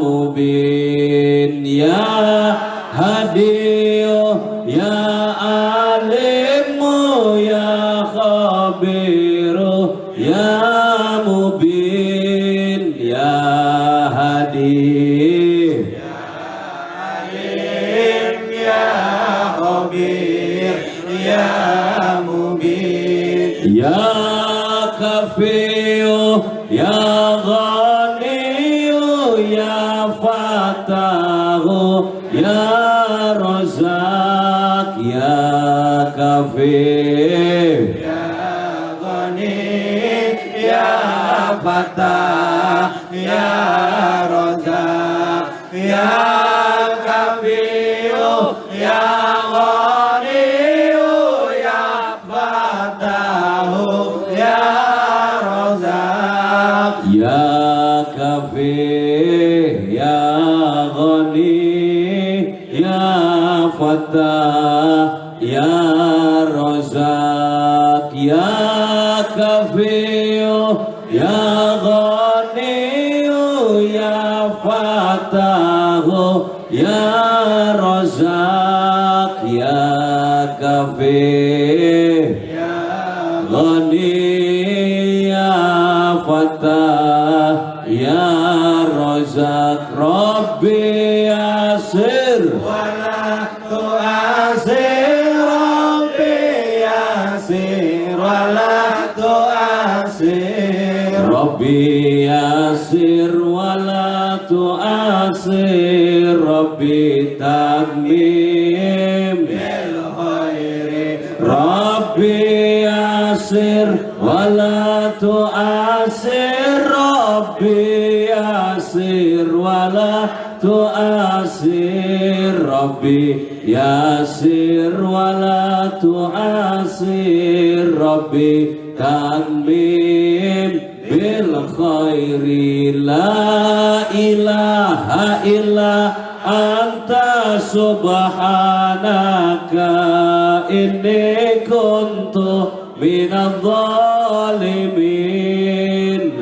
Mubin ya Hadi ya Alim ya Khabir ya Mubin ya Hadi ya Mubin ya Kafiyu ya Ghaniyu ya Fatahu ya Razak ya Kafi ya Ghani ya Fatah, Ya Razak, Ya Kafiu, Ya Ghaniyu, Ya Fatahu, Ya Razak, Ya Kafi, Ya Ghani, Ya Fatah, Ya Razak, Ya Kafi, Ya Ghani, Ya Fatah, Ya Razak, Ya Kafi, Ghani, Ya Fatah, Ya Razak, Rabbi Yasir wala tu'asir, Rabbi Yasir, wala tu'asir, Rabbi Yasir wala tu'asir, Rabbi Tagmim bil khairi, Rabbi Yasir wala tu'asir, Rabbi Yasir wala tu'asir, Rabbi Yasir wala tu'asir, Rabbi Tagmim bil khairi. La ilaha illa anta subhanaka inni kuntu minadh dhalimin.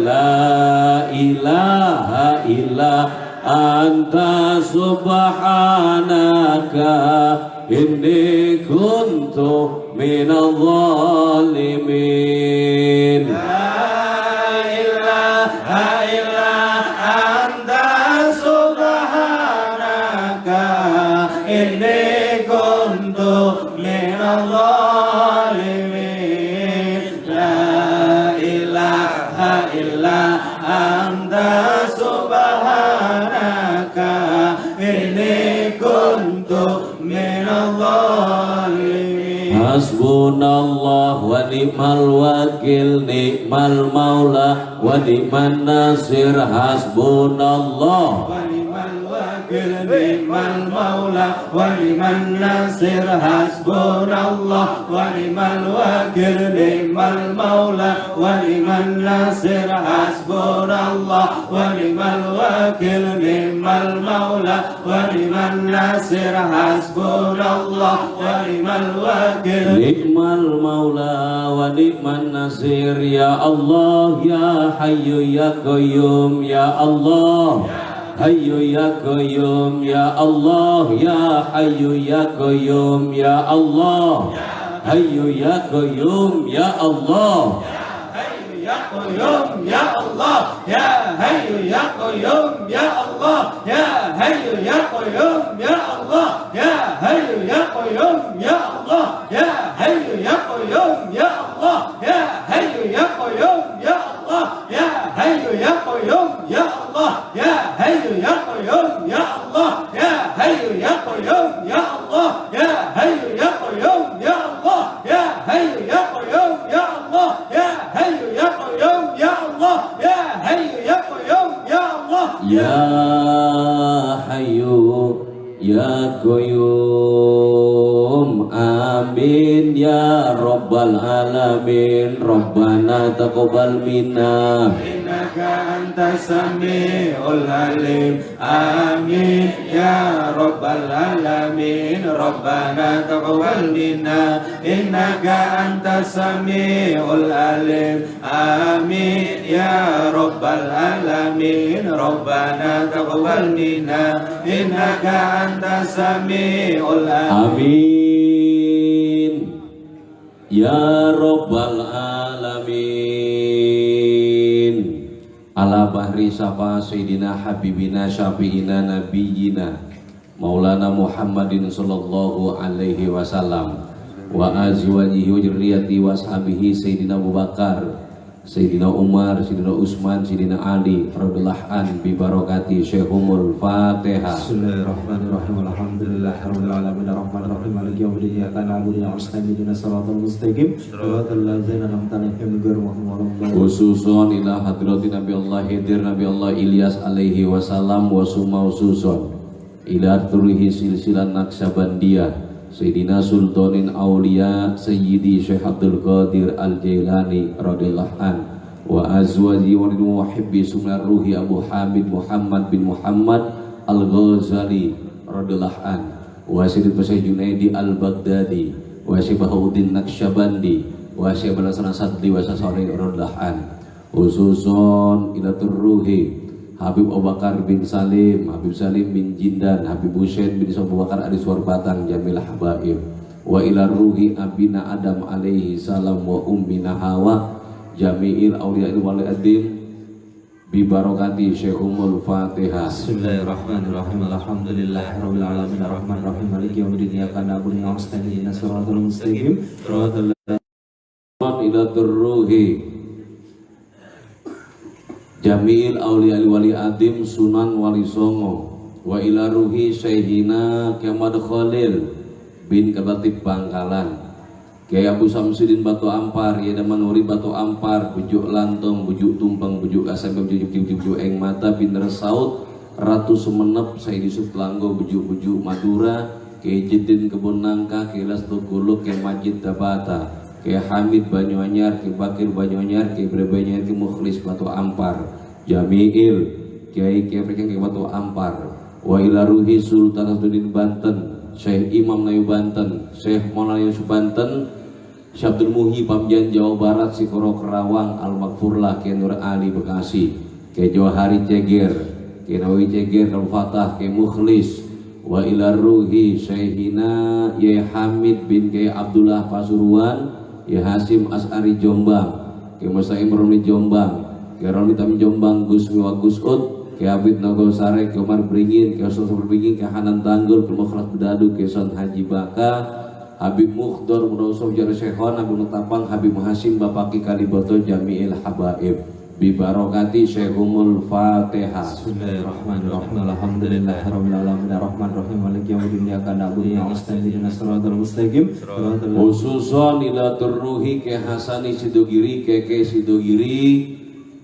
La ilaha illa anta subhanaka inni kuntu minadh dhalimin. la ilaha illa anta subhanaka inni kuntu minadh dhalimin. La ilaha illa anta subhanaka inni kuntu minadh dhalimin. Hasbunallah wa ni'mal wakil, ni'mal maula wa ni'man nasir. Hasbunallah Wa ni'mal wakil, ni'mal maula wa ni'man nasir. Hasbunallah wa ni'mal wakil, ni'mal maula wa ni'man nasir. Hasbunallah wa ni'mal wakil, ni'mal maula wa ni'man nasir. Hasbunallah wa ni'mal wakil, ni'mal maula wa ni'man nasir. Ya Allah ya hayyu ya qayyum, ya Allah hayyu ya qayyum, ya Allah ya hayyu ya qayyum, ya Allah hayyu ya qayyum, ya Allah ya qayyum ya Allah, ya hayyu ya qayyum ya Allah, ya hayyu ya qayyum ya Allah, ya hayyu ya qayyum ya Allah, ya hayyu ya qayyum ya Allah, ya hayyu ya qayyum ya Allah, ya hayyu ya qayyum ya Allah, ya hayyu ya qayyum ya Allah, ya hayyu ya qayyum ya Allah, ya hayyu ya qayyum ya Allah, ya hayyu ya qayyum ya Allah, ya hayyu ya qayyum ya Allah, ya hayyu ya qayyum ya Allah, ya hayyu ya qayyum. Amin ya rabbal alamin. Rabbana taqabbal minna innaka antas samiul alim. Amin ya rabbal alamin. Rabbana taqabbal minna innaka antas samiul alim. Amin ya rabbal alamin. Rabbana taqabbal minna innaka antas samiul alim. Amin ya rabbal alamin. Ala bahri safa sayyidina habibina syafi'ina nabiyina maulana Muhammadin sallallahu alaihi wasallam wa azwajihi wa dzurriyyati wa ashabihi sayyidina Abu Bakar Sayyidina Umar, Sayyidina Utsman, Sayyidina Ali radhiyallahu an bi barakati Syekhumul Fatihah. Bismillahirrahmanirrahim. Alhamdulillahirabbil alamin arrahmanir rahim maliki yaumiddin iyyaka na'budu wa iyyaka nasta'in ihdinas siratal mustaqim siratal ladzina an'amta 'alaihim ghairil maghdubi 'alaihim. Khususon ila hadratin Nabi Allah Khidir Nabi Allah Ilyas alaihi wasallam wa summa khususon ila turhi silsilah Naqsabandiyah Sayyidina Sultanin Aulia Sayyidi Syekh Abdul Qadir Al-Jailani radhiyallahu an wa azwaji wa muhibbi sumnar ruhi Abu Hamid Muhammad bin Muhammad Al-Ghazali radhiyallahu an wa Sayyid Syekh Junaidi Al-Baghdadi wa Syekh Bahuddin Naqsyabandi wa Syekh Balasana Sadli wa Sasari radhiyallahu an khususon ila turruhi Habib Abu Bakar bin Salim, Habib Salim bin Jindan, Habib Husain bin Abu Bakar Adiswar Batang Jamil Habaib wa ila ruhi Abina Adam alaihi salam wa ummina Hawa jami'il awliya'il wali adim bi barakati Syekhumul Fatihah. Bismillahirrahmanirrahim. Alhamdulillahirabbil alamin arrahmanir rahim maliki yaumiddin iyyaka na'budu wa nasta'in ihdinas siratal mustaqim siratal ila turruhi Jamil Auliya Wali Adim Sunan Wali Songo wa ila ruhi Syekhina Kemad Khalil bin Kebatib Bangkalan Kiai Abu Samsudin Batu Ampar Yedaman Wali Batu Ampar Bujuk Lantong Bujuk Tumpeng Bujuk SMP Bujuk Eng Mata bin Resaut Ratu Sumenep Sayyid Yusuf Langgo Bujuk Madura Kiai Jedin Kebun Nangka Kiai Lasto Guluk Kiai Majid Tabata Kiai Hamid Banyuanyar, Kiai Bakir Banyuanyar, Kiai Banyuanyar, Kiai Mukhlis Batu Ampar, Jamiil, Kiai Kiai Batu Ampar, wa ila ruhi Sultan Abdudin Banten, Syekh Imam Nayu Banten, Syekh Maulana Yusuf Banten, Syekh Abdul Muhi Pamjan Jawa Barat, Sikoro Kerawang, Al Makfurlah, Kiai Nur Ali Bekasi, Kiai Johari Ceger, Kiai Nawawi Ceger, Al Fatah, Kiai Mukhlis, wa ila ruhi Syekhina Yai Hamid bin Kiai Abdullah Pasuruan, Ya Hasim As'ari Jombang, Kiai Musa Imroni Jombang, Kiai Roni Tam Jombang, Gus Miwa Gus Ud, Kiai Abid Nogosare, Kiai Umar Beringin, Kiai Sosor Beringin, Kiai Hanan Tanggul, Kiai Mukhlas Bedadu, Kiai Son Haji Baka, Habib Mukhdor, Mudausuf Jari Syekhon, Habib Nutapang, Habib Hasim, Bapaki Kaliboto, Jami'il Habaib bi barakati Syekhumul Fatihah. Bismillahirrahmanirrahim. Alhamdulillahirabbil alamin arrahmanir rahim maliki yaumiddin iyyaka na'budu wa nasta'in ihdinas siratal mustaqim siratal khususon ila turruhi Kiai Hasani Sidogiri, Kiai Sidogiri,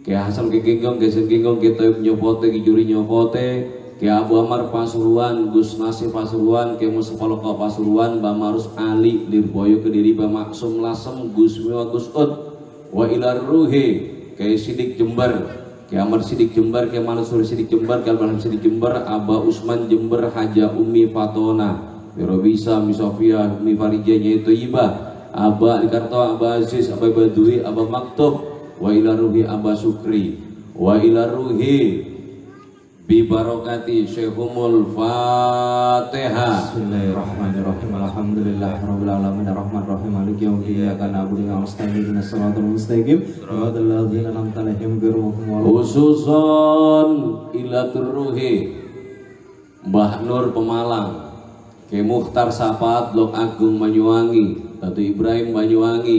Kiai Hasan Kekenggong, Kiai Senggong, Kiai Taib Nyopote, Kiai Juri Nyopote, Kiai Abu Amar Pasuruan, Gus Nasif Pasuruan, Kiai Mustafa Loka Pasuruan, Bamarus Ali Lirboyo Kediri, Bamaksum Lasem, Gus Miwa Gus Ud, wa ila ruhi Kiai Sidik Jember, Kiai Amar Sidik Jember, Kiai Mansur Sidik Jember, Kiai Almarhum Sidik Jember, Aba Usman Jember, Haja Umi Fatona, Mirobisa, Misofia, Umi Farijah, Nyai Toyibah, Aba Likarto, Aba Aziz, Aba Badui, Aba Maktub, wa ila ruhi Aba Sukri, wa ila ruhi bi barakati Syekhumul Fatihah. Bismillahirrahmanirrahim. Alhamdulillahirabbil alamin arrahmanir rahim maliki yaumiddin iyyaka na'budu wa nasta'in ihdinas siratal mustaqim siratal ladzina an'amta 'alaihim ghairil maghdubi 'alaihim. Khususon ila turruhi Mbah Nur Pemalang, Kiai Mukhtar Sapat Blok Agung Banyuwangi, Datu Ibrahim Banyuwangi,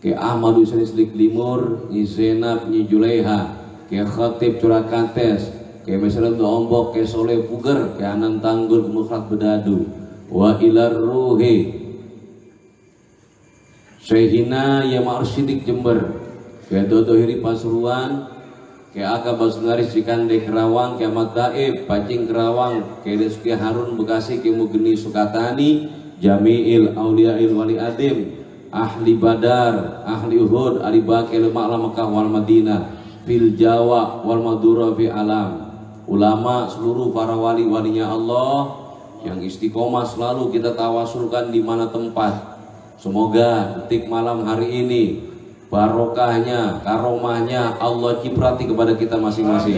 Kiai Ahmad Husain Slik Limur, Nyi Zainab, Nyi Juleha, Kiai Khatib Curakates, Kiai Mesra Ombok, Kiai Soleh Puger, Kiai Anan Tanggul, Mukhlas Bedadu, wa ila ruhi Syekhina Ya Ma'ruf Sidik Jember, Kiai Dodo Hiri Pasuruan, Kiai Aka Basnaris Cikande Kerawang, Kiai Ahmad Daib Pacing Kerawang, Kiai Rizki Harun Bekasi, Kiai Mugeni Sukatani, Jami'il Auliya'il Wali Adim, Ahli Badar, Ahli Uhud, Ahli Baqi Ma'la Mekah wal Madinah, fil Jawa wal Madura fi alam, ulama seluruh para wali-walinya Allah yang istiqomah selalu kita tawasulkan di mana tempat. Semoga detik malam hari ini barokahnya, karomahnya Allah ciprati kepada kita masing-masing.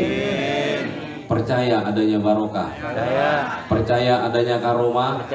Percaya adanya barokah, percaya adanya karomah,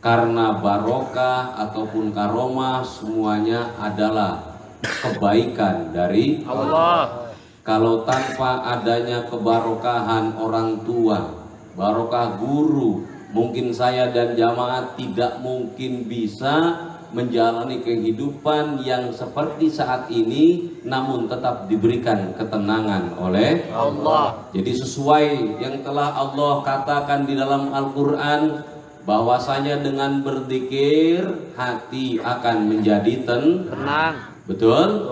karena barokah ataupun karomah semuanya adalah kebaikan dari Allah. Kalau tanpa adanya kebarokahan orang tua, barokah guru, Mungkin saya dan jamaah tidak mungkin bisa menjalani kehidupan yang seperti saat ini, namun tetap diberikan ketenangan oleh Allah. Jadi sesuai yang telah Allah katakan di dalam Al-Quran, bahwasanya dengan berzikir hati akan menjadi tenang. Betul?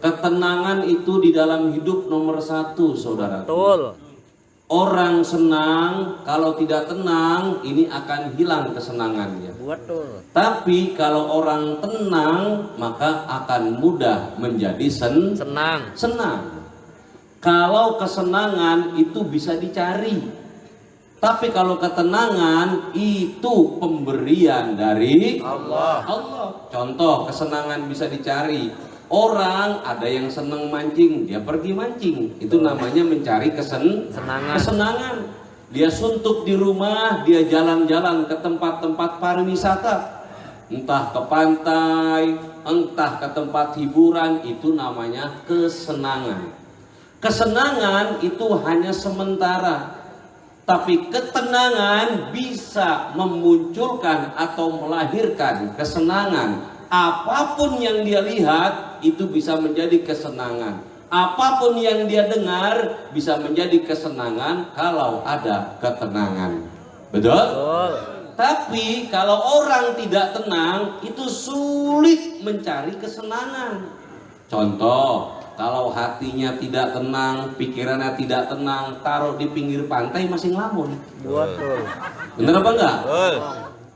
Ketenangan itu di dalam hidup nomor satu, saudara. Betul. Orang senang, kalau tidak tenang, ini akan hilang kesenangannya. Betul. Tapi kalau orang tenang, maka akan mudah menjadi senang. Kalau kesenangan itu bisa dicari, tapi kalau ketenangan itu pemberian dari Allah. Contoh, kesenangan bisa dicari. Orang ada yang senang mancing, dia pergi mancing, itu namanya mencari kesenangan. Dia suntuk di rumah, dia jalan-jalan ke tempat-tempat pariwisata, entah ke pantai, entah ke tempat hiburan, itu namanya kesenangan. Kesenangan itu hanya sementara, tapi ketenangan bisa memunculkan atau melahirkan kesenangan. Apapun yang dia lihat itu bisa menjadi kesenangan. Apapun yang dia dengar bisa menjadi kesenangan kalau ada ketenangan. Betul? Tapi kalau orang tidak tenang, itu sulit mencari kesenangan. Contoh, kalau hatinya tidak tenang, pikirannya tidak tenang, taruh di pinggir pantai masih ngelamun. Bener apa enggak?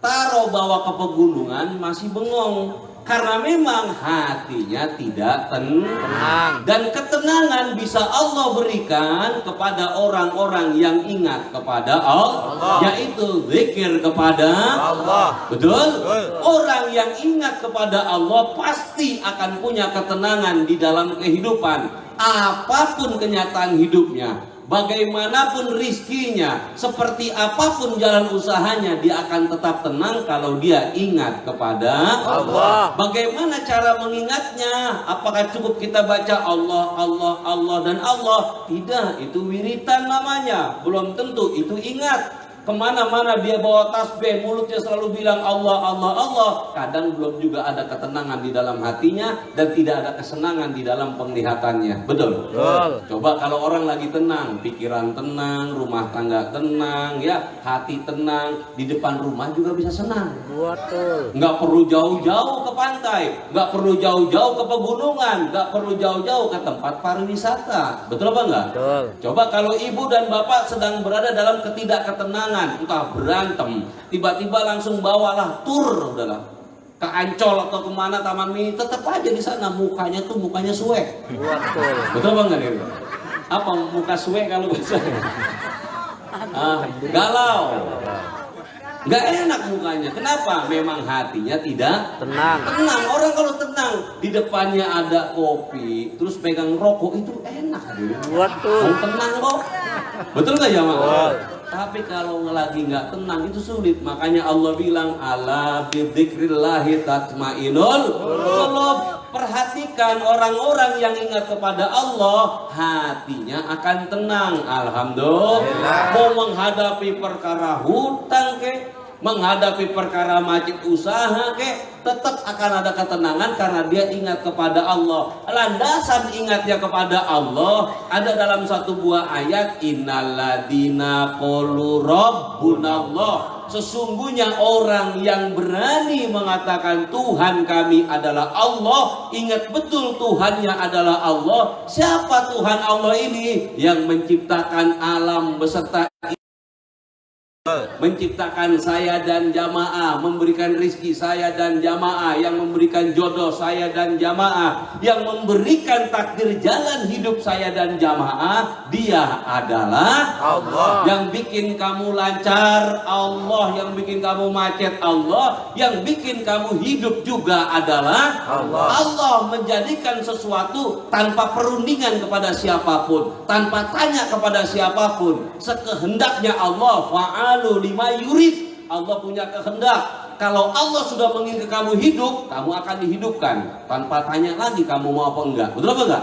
Taruh bawa ke pegunungan masih bengong, karena memang hatinya tidak tenang. Dan ketenangan bisa Allah berikan kepada orang-orang yang ingat kepada Allah, yaitu zikir kepada Allah. Betul? Orang yang ingat kepada Allah pasti akan punya ketenangan di dalam kehidupan, apapun kenyataan hidupnya. Bagaimanapun rizkinya, seperti apapun jalan usahanya, dia akan tetap tenang kalau dia ingat kepada Allah. Bagaimana cara mengingatnya? Apakah cukup kita baca Allah, Allah, Allah, dan Allah? Tidak, itu wiritan namanya. Belum tentu itu ingat. Kemana-mana dia bawa tasbih, mulutnya selalu bilang Allah, Allah, Allah. Kadang belum juga ada ketenangan di dalam hatinya dan tidak ada kesenangan di dalam penglihatannya. Betul? Coba kalau orang lagi tenang, pikiran tenang, rumah tangga tenang, ya, hati tenang, di depan rumah juga bisa senang. Nggak perlu jauh-jauh ke pantai, nggak perlu jauh-jauh ke pegunungan, nggak perlu jauh-jauh ke tempat pariwisata. Betul apa enggak? Coba kalau ibu dan bapak sedang berada dalam ketidakketenangan, entah berantem, tiba-tiba langsung bawalah tur, udahlah ke Ancol atau kemana, Taman Mini, tetap aja di sana mukanya tuh mukanya suwe. Betul bang nggak nih? Apa muka suwe kalau bisa? Galau, nggak enak mukanya. Kenapa? Memang hatinya tidak tenang. Orang kalau tenang, di depannya ada kopi, terus pegang rokok, itu enak. Tenang kok. Betul nggak ya mak? Tapi kalau lagi nggak tenang itu sulit. Makanya Allah bilang, ala bidzikrillahi tatmainul qulub. Perhatikan orang-orang yang ingat kepada Allah, hatinya akan tenang. Alhamdulillah. Mau menghadapi perkara hutang ke, menghadapi perkara macet usaha ke, tetap akan ada ketenangan karena dia ingat kepada Allah. Landasan ingatnya kepada Allah ada dalam satu buah ayat, innalladzina qalu rabbunallah. Sesungguhnya orang yang berani mengatakan Tuhan kami adalah Allah, ingat betul Tuhannya adalah Allah. Siapa Tuhan Allah ini? Yang menciptakan alam beserta menciptakan saya dan jamaah, memberikan rizki saya dan jamaah, yang memberikan jodoh saya dan jamaah, yang memberikan takdir jalan hidup saya dan jamaah, dia adalah Allah. Yang bikin kamu lancar Allah, yang bikin kamu macet Allah, yang bikin kamu hidup juga adalah Allah. Allah menjadikan sesuatu tanpa perundingan kepada siapapun, tanpa tanya kepada siapapun, sekehendaknya Allah. Fa'alu lima yurid. Allah punya kehendak. Kalau Allah sudah menginginkan kamu hidup, kamu akan dihidupkan tanpa tanya lagi kamu mau apa enggak. Betul apa enggak?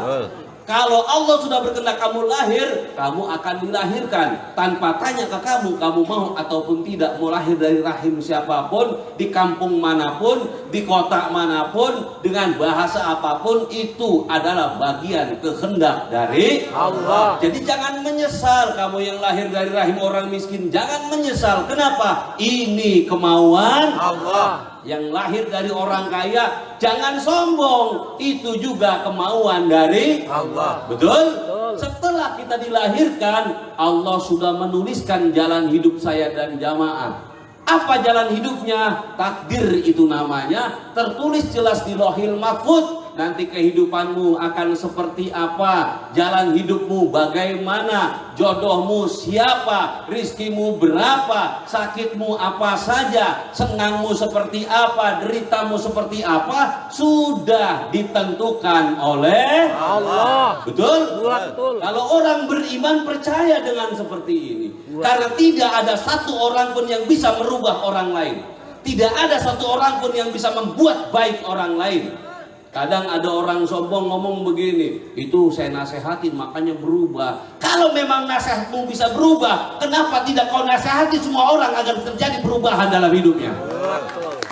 Kalau Allah sudah berkehendak kamu lahir, kamu akan dilahirkan tanpa tanya ke kamu mau ataupun tidak, mau lahir dari rahim siapapun, di kampung manapun, di kota manapun, dengan bahasa apapun, itu adalah bagian kehendak dari Allah. Jadi jangan menyesal kamu yang lahir dari rahim orang miskin, jangan menyesal. Kenapa? Ini kemauan Allah. Yang lahir dari orang kaya, jangan sombong, itu juga kemauan dari Allah. Betul? Setelah kita dilahirkan, Allah sudah menuliskan jalan hidup saya dan jamaah. Apa jalan hidupnya? Takdir itu namanya, tertulis jelas di Lauhil Mahfuz. Nanti kehidupanmu akan seperti apa, jalan hidupmu bagaimana, jodohmu siapa, rizkimu berapa, sakitmu apa saja, senangmu seperti apa, deritamu seperti apa, sudah ditentukan oleh Allah. Betul? Betul. Kalau orang beriman percaya dengan seperti ini, karena tidak ada satu orang pun yang bisa merubah orang lain, tidak ada satu orang pun yang bisa membuat baik orang lain. Kadang ada orang sombong ngomong begini, itu saya nasehatin makanya berubah. Kalau memang nasihatmu bisa berubah, kenapa tidak kau nasihati semua orang agar terjadi perubahan dalam hidupnya?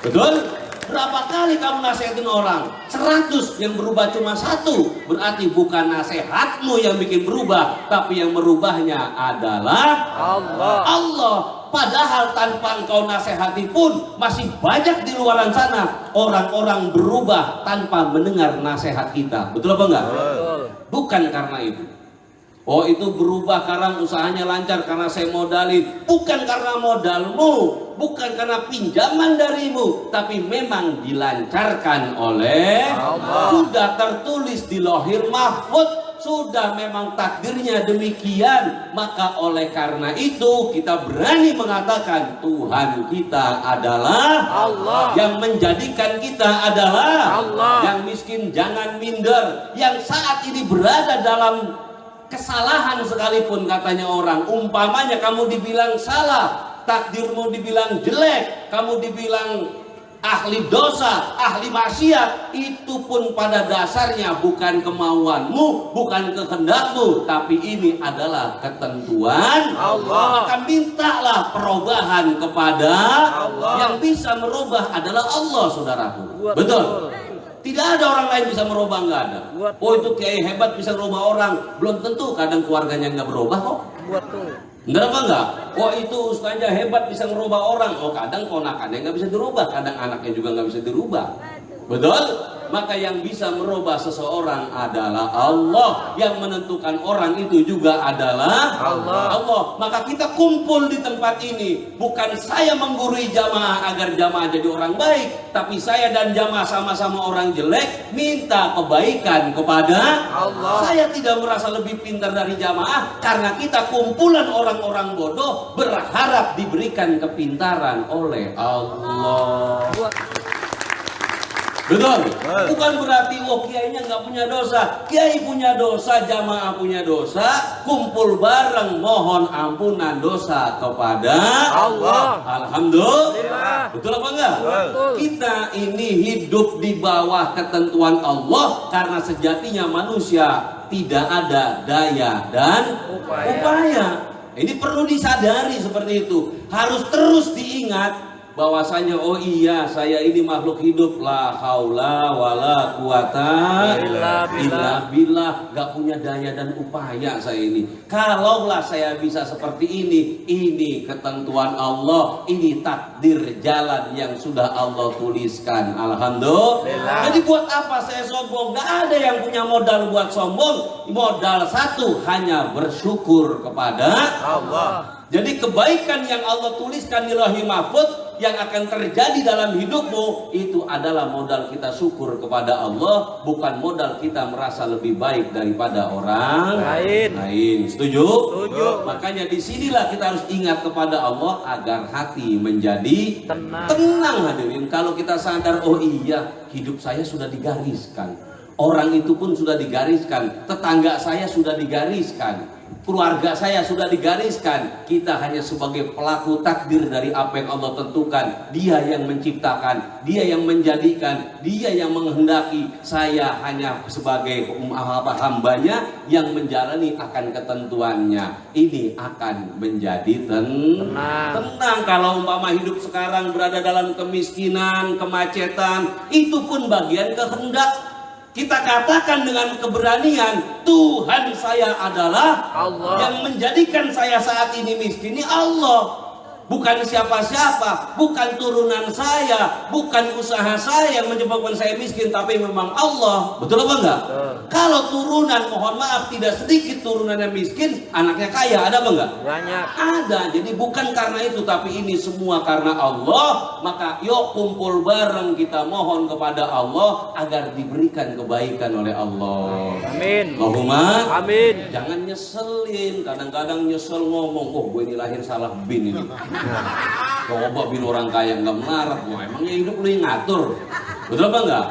Betul? Berapa kali kamu nasihatin orang? 100, yang berubah cuma 1. Berarti bukan nasihatmu yang bikin berubah, tapi yang merubahnya adalah Allah. Padahal tanpa engkau nasihati pun masih banyak di luaran sana orang-orang berubah tanpa mendengar nasihat kita. Betul apa enggak? Betul. Bukan karena itu. Oh, itu berubah karena usahanya lancar, karena saya modalin. Bukan karena modalmu, bukan karena pinjaman darimu, tapi memang dilancarkan oleh Allah. Sudah tertulis di Lauhil Mahfuz. Sudah memang takdirnya demikian. Maka oleh karena itu kita berani mengatakan Tuhan kita adalah Allah. Yang menjadikan kita adalah Allah. Yang miskin jangan minder, yang saat ini berada dalam kesalahan sekalipun katanya orang, umpamanya kamu dibilang salah, takdirmu dibilang jelek, kamu dibilang ahli dosa, ahli maksiat, itu pun pada dasarnya bukan kemauanmu, bukan kehendakmu, tapi ini adalah ketentuan Allah. Maka mintalah perubahan kepada Allah. Yang bisa merubah adalah Allah, saudaraku. Betul? Tidak ada orang lain bisa merubah, nggak ada. Oh, itu kiai hebat bisa merubah orang, belum tentu kadang keluarganya nggak berubah kok. Enggak apa enggak? Oh, itu ustaznya hebat bisa merubah orang. Oh, kadang ponakannya nggak bisa dirubah, kadang anaknya juga nggak bisa dirubah. Betul? Maka yang bisa merubah seseorang adalah Allah. Yang menentukan orang itu juga adalah Allah. Maka kita kumpul di tempat ini, bukan saya menggurui jamaah agar jamaah jadi orang baik, tapi saya dan jamaah sama-sama orang jelek, minta kebaikan kepada Allah. Saya tidak merasa lebih pintar dari jamaah, karena kita kumpulan orang-orang bodoh berharap diberikan kepintaran oleh Allah. Betul? Bukan berarti oh kiainya nggak punya dosa. Kiai punya dosa, jamaah punya dosa, kumpul bareng mohon ampunan dosa kepada Allah. Alhamdulillah. Betul apa enggak? Betul. Kita ini hidup di bawah ketentuan Allah karena sejatinya manusia tidak ada daya dan upaya. Ini perlu disadari seperti itu. Harus terus diingat bahwasanya oh iya, saya ini makhluk hidup, la haula wala quwata illa billah, gak punya daya dan upaya saya ini. Kalaulah saya bisa seperti ini ketentuan Allah, ini takdir jalan yang sudah Allah tuliskan. Alhamdulillah. Jadi buat apa saya sombong? Gak ada yang punya modal buat sombong. Modal satu, hanya bersyukur kepada Allah. Jadi kebaikan yang Allah tuliskan di Lauhil Mahfuz yang akan terjadi dalam hidupmu, itu adalah modal kita syukur kepada Allah, bukan modal kita merasa lebih baik daripada orang lain. Setuju? Setuju. Makanya disinilah kita harus ingat kepada Allah agar hati menjadi tenang hadirin. Kalau kita sadar, oh iya, hidup saya sudah digariskan, orang itu pun sudah digariskan, tetangga saya sudah digariskan, keluarga saya sudah digariskan. Kita hanya sebagai pelaku takdir dari apa yang Allah tentukan. Dia yang menciptakan, dia yang menjadikan, dia yang menghendaki. Saya hanya sebagai hambanya yang menjalani akan ketentuannya. Ini akan menjadi tenang. Kalau umpama hidup sekarang berada dalam kemiskinan, kemacetan, itu pun bagian kehendak. Kita katakan dengan keberanian, Tuhan saya adalah Allah. Yang menjadikan saya saat ini miskin ini Allah. Bukan siapa-siapa, bukan turunan saya, bukan usaha saya yang menyebabkan saya miskin, tapi memang Allah. Betul apa enggak? Kalau turunan, mohon maaf, tidak sedikit turunannya miskin, anaknya kaya, ada apa enggak? Banyak. Ada. Jadi bukan karena itu, tapi ini semua karena Allah. Maka yuk kumpul bareng, kita mohon kepada Allah agar diberikan kebaikan oleh Allah. Amin. Allahumma Amin. jangan nyeselin. Kadang-kadang nyesel ngomong, oh gue ini lahir salah bin ini. Coba bin orang kaya nggak melarat, wah emangnya hidup lu yang ngatur, betul apa enggak?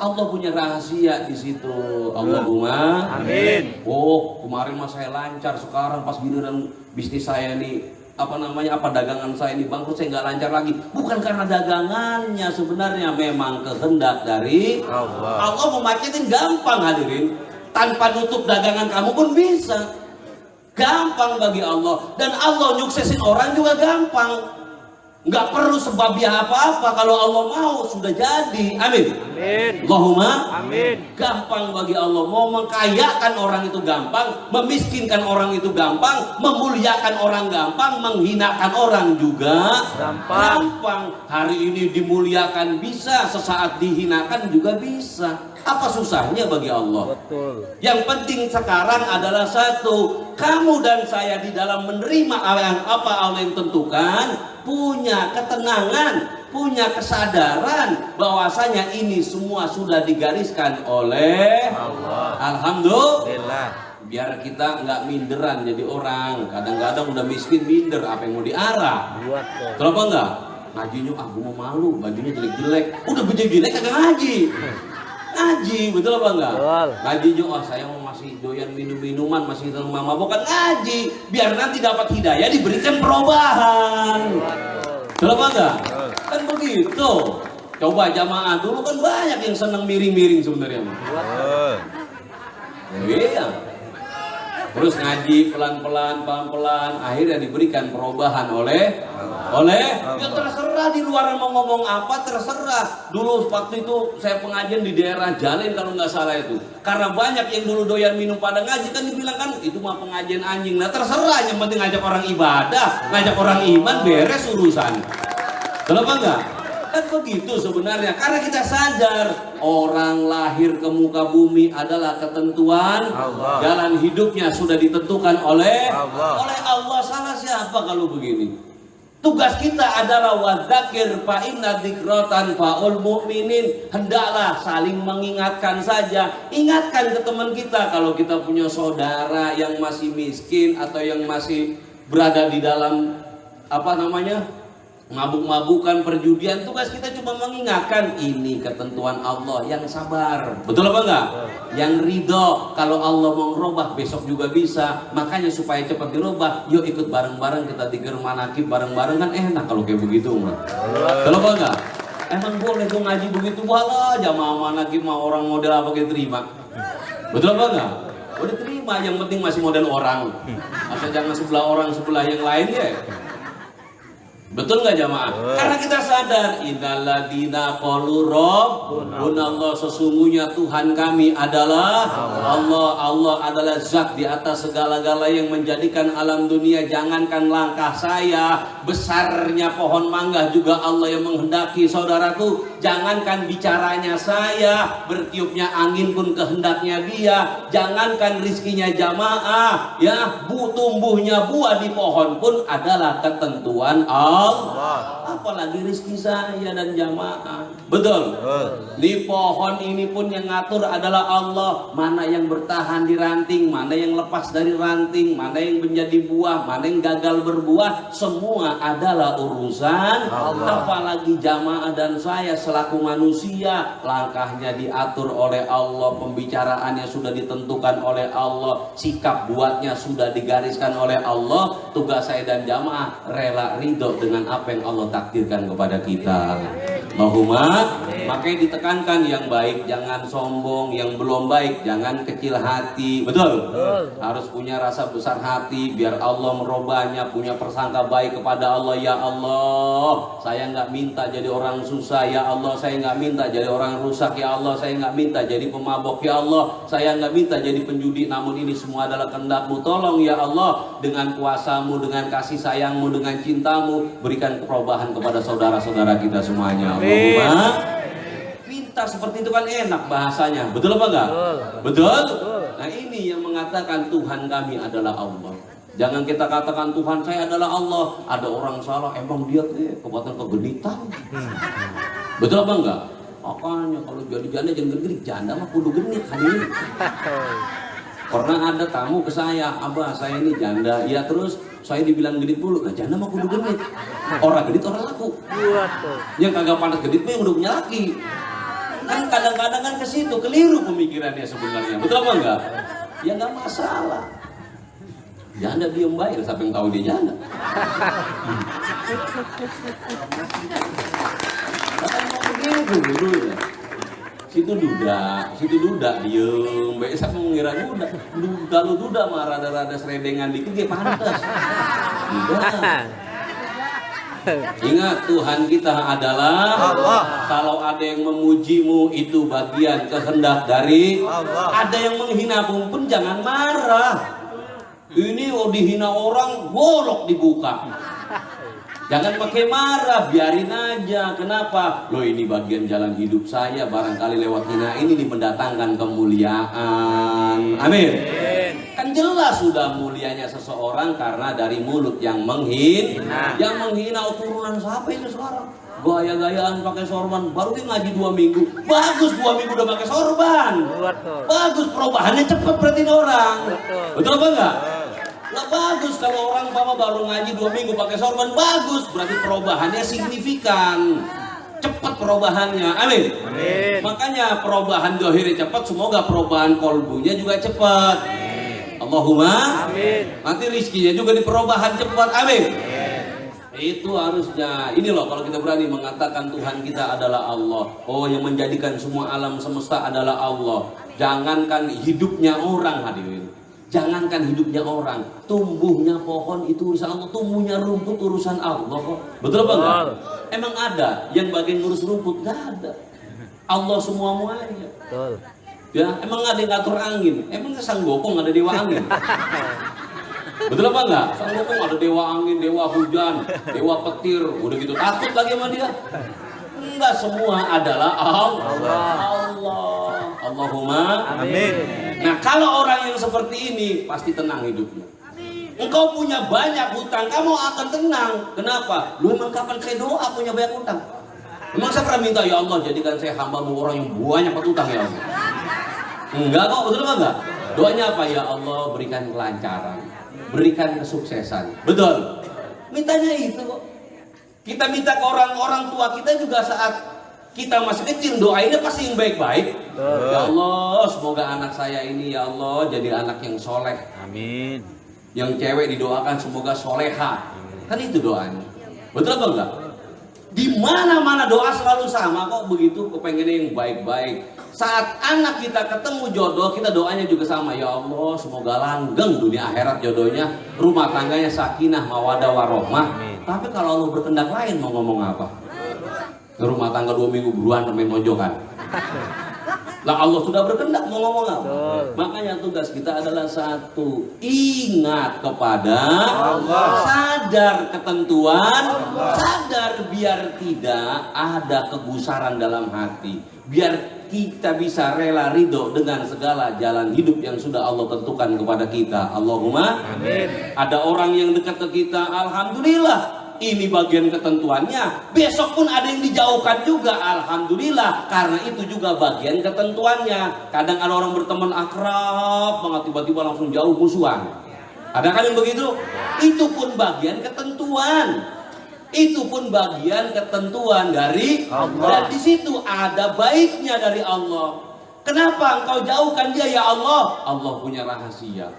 Allah punya rahasia di situ. Allahumma Amin. Oh kemarin mas saya lancar, sekarang pas giliran bisnis saya nih dagangan saya ini bangkrut, saya nggak lancar lagi. Bukan karena dagangannya, sebenarnya memang kehendak dari Allah. Allah memacetin gampang hadirin, tanpa nutup dagangan kamu pun bisa. Gampang bagi Allah. Dan Allah nyuksesin orang juga gampang. Nggak perlu sebabnya apa-apa. Kalau Allah mau sudah jadi. Amin. Amin. Allahumma Amin. gampang bagi Allah. Mau mengkayakan orang itu gampang, memiskinkan orang itu gampang, memuliakan orang gampang, menghinakan orang juga gampang. Hari ini dimuliakan bisa, sesaat dihinakan juga bisa. Apa susahnya bagi Allah? Betul. Yang penting sekarang adalah satu, kamu dan saya di dalam menerima apa Allah yang tentukan, punya ketenangan, punya kesadaran bahwasanya ini semua sudah digariskan oleh Allah. Alhamdulillah. Biar kita nggak minderan jadi orang. Kadang-kadang udah miskin minder, apa yang mau diarah? Kenapa enggak? Ngajinya gue mau malu, bajunya jelek-jelek. Udah baju jelek kagak ngaji. Ngaji, betul apa enggak? Betul. Ngaji juga, saya mau masih doyan minum-minuman, masih mabok-mabokan, ngaji. Biar nanti dapat hidayah, diberikan perubahan. Betul apa enggak? Kan begitu. Coba jamaah dulu kan banyak yang senang miring-miring sebenarnya. Iya. Terus ngaji pelan-pelan, akhirnya diberikan perubahan oleh ya terserah di luar mau ngomong apa, terserah. Dulu waktu itu saya pengajian di daerah Jalin kalau nggak salah itu, karena banyak yang dulu doyan minum pada ngaji, kan dibilang kan itu mah pengajian anjing. Nah terserah, yang penting ngajak orang ibadah, ngajak orang iman, beres urusan. Kenapa enggak? Kan begitu sebenarnya, karena kita sadar orang lahir ke muka bumi adalah ketentuan Allah. Jalan hidupnya sudah ditentukan oleh Allah. Salah siapa kalau begini? Tugas kita adalah wadzakir fa inna dzikratan faul mu'minin. Hendaklah saling mengingatkan saja. Ingatkan ke teman kita, kalau kita punya saudara yang masih miskin atau yang masih berada di dalam mabuk-mabukan, perjudian, tugas kita cuma mengingatkan ini ketentuan Allah, yang sabar. Betul apa enggak? Yang ridho, kalau Allah mau ngerubah besok juga bisa. Makanya supaya cepat dirubah, yuk ikut bareng-bareng kita dikir manakib bareng-bareng, kan enak kalau kayak begitu. Betul apa enggak? Emang boleh tuh ngaji begitu, walah jamaah manakib mah orang model apa kita terima. Betul apa enggak? Udah terima, yang penting masih model orang. Asal jangan sebelah orang sebelah yang lain ya. Betul nggak jamaah? Karena kita sadar innalladzina qalu rabbunallah, sesungguhnya Tuhan kami adalah Allah. Allah adalah zat di atas segala-gala yang menjadikan alam dunia. Jangankan langkah saya, besarnya pohon mangga juga Allah yang menghendaki, saudaraku. Jangankan bicaranya saya, bertiupnya angin pun kehendaknya Dia. Jangankan rizkinya jamaah, ya, tumbuhnya buah di pohon pun adalah ketentuan Allah. apalagi rezeki saya dan jamaah. Betul. Di pohon ini pun yang ngatur adalah Allah. Mana yang bertahan di ranting, mana yang lepas dari ranting, mana yang menjadi buah, mana yang gagal berbuah, semua adalah urusan Allah. Apalagi jamaah dan saya selaku manusia, langkahnya diatur oleh Allah, pembicaraannya sudah ditentukan oleh Allah, sikap buatnya sudah digariskan oleh Allah. Tugas saya dan jamaah rela ridho dengan apa yang Allah takdirkan kepada kita. Allahumma. Makanya ditekankan yang baik jangan sombong, yang belum baik jangan kecil hati. Betul? Harus punya rasa besar hati biar Allah merubahnya, punya persangka baik kepada Allah. Ya Allah, saya nggak minta jadi orang susah. Ya Allah, saya nggak minta jadi orang rusak. Ya Allah, saya nggak minta jadi pemabok. Ya Allah, saya nggak minta jadi penjudi. Namun ini semua adalah kehendak-Mu. Tolong ya Allah, dengan kuasa-Mu, dengan kasih sayang-Mu, dengan cinta-Mu, berikan perubahan kepada saudara-saudara kita semuanya. Allahumma. Minta seperti itu kan enak bahasanya, betul apa enggak? Betul? Nah ini yang mengatakan Tuhan kami adalah Allah. Jangan kita katakan Tuhan saya adalah Allah. Ada orang salah, emang dia kekuatan kegenitan. Betul apa enggak? Makanya kalau jadi janda jangan genit, janda mah kudu genit hari ini. Pernah ada tamu ke saya, Abah saya ini janda, ya terus saya dibilang genit dulu, nah janda mah kudu genit. Orang genit orang laku. Yang kagak pantas genit mah yang udah punya laki. Kan kadang-kadang kan ke situ keliru pemikirannya sebenarnya. Betul apa enggak? Ya enggak masalah. Janda diem baik, siapa yang tahu dia janda? Kan mau begitu dulu ya. Situ duda diem baik, siapa mengira duda? Kalau duda mah rada-rada seredengan dikit dia pantas. Duda. Ingat Tuhan kita adalah Allah. Kalau ada yang memujimu itu bagian kehendak dari Allah. Ada yang menghina pun jangan marah. Ini dihina orang bolok dibuka. Jangan pakai marah, biarin aja. Kenapa? Loh ini bagian jalan hidup saya. Barangkali lewat hina ini mendatangkan kemuliaan. Amin. Kan jelas sudah mulianya seseorang karena dari mulut yang menghina. Yang menghina turunan siapa ini sekarang? Gaya-gayaan pakai sorban, baru dia ngaji 2 minggu. Bagus 2 minggu udah pakai sorban. Bagus, perubahannya cepat berarti orang. Betul apa enggak? Lah bagus kalau orang baru ngaji 2 minggu pakai sorban, bagus berarti perubahannya signifikan. Cepat perubahannya, amin. Makanya perubahan dohirnya cepat, semoga perubahan kolbunya juga cepat. Allahumma amin. Nanti rizkinya juga di perubahan cepat, amin. Itu harusnya. Ini loh kalau kita berani mengatakan Tuhan kita adalah Allah. Oh yang menjadikan semua alam semesta adalah Allah. Jangankan hidupnya orang hadirin. Jangankan hidupnya orang, tumbuhnya pohon itu urusan Allah, tumbuhnya rumput urusan Allah kok. Betul apa enggak? Emang ada yang bagian ngurus rumput? Enggak ada. Allah semuanya. Betul. Ya, emang ada yang ngatur angin? Emang sang gopong ada dewa angin? Betul apa enggak? Sang gopong ada dewa angin, dewa hujan, dewa petir, udah gitu takut lagi sama dia. Enggak, semua adalah Allah. Allahumma amin. Nah kalau orang yang seperti ini pasti tenang hidupnya. Engkau punya banyak hutang, kamu akan tenang. Kenapa? Lu emang kapan saya doa punya banyak hutang? Emang saya pernah minta ya Allah jadikan saya hamba-Mu orang yang banyak hutang ya Allah? Enggak kok, betul apa enggak? Doanya apa? Ya Allah berikan kelancaran, berikan kesuksesan. Betul. Mintanya itu kok. Kita minta ke orang-orang tua kita juga saat kita masih kecil, doainnya pasti yang baik-baik. Ya Allah, semoga anak saya ini ya Allah jadi anak yang soleh. Amin. Yang cewek didoakan semoga soleha. Kan itu doanya. Betul apa enggak? Di mana-mana doa selalu sama kok, begitu kepengennya yang baik-baik. Saat anak kita ketemu jodoh, kita doanya juga sama. Ya Allah, semoga langgeng dunia akhirat jodohnya, rumah tangganya sakinah, mawadah, warohmah. Tapi kalau Allah berkehendak lain mau ngomong apa? Rumah tangga 2 minggu buruan main mojokan. Lah Allah sudah berkehendak mau ngomong apa? Makanya tugas kita adalah satu, ingat kepada Allah, sadar ketentuan, sadar biar tidak ada kegusaran dalam hati, biar kita bisa rela ridho dengan segala jalan hidup yang sudah Allah tentukan kepada kita. Allahumma amin. Ada orang yang dekat ke kita, alhamdulillah ini bagian ketentuannya. Besok pun ada yang dijauhkan juga, alhamdulillah, karena itu juga bagian ketentuannya. Kadang ada orang berteman akrab banget, tiba-tiba langsung jauh musuhan. Ada kan yang begitu? Itu pun bagian ketentuan. Itu pun bagian ketentuan dari Allah. Dan di situ ada baiknya dari Allah. Kenapa engkau jauhkan dia ya Allah? Allah punya rahasia.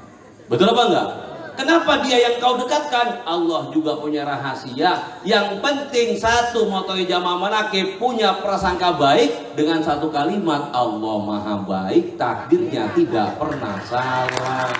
Betul apa enggak? Kenapa dia yang kau dekatkan? Allah juga punya rahasia. Yang penting satu, motoi jamaah manakib punya prasangka baik dengan satu kalimat, Allah maha baik, takdirnya tidak pernah salah.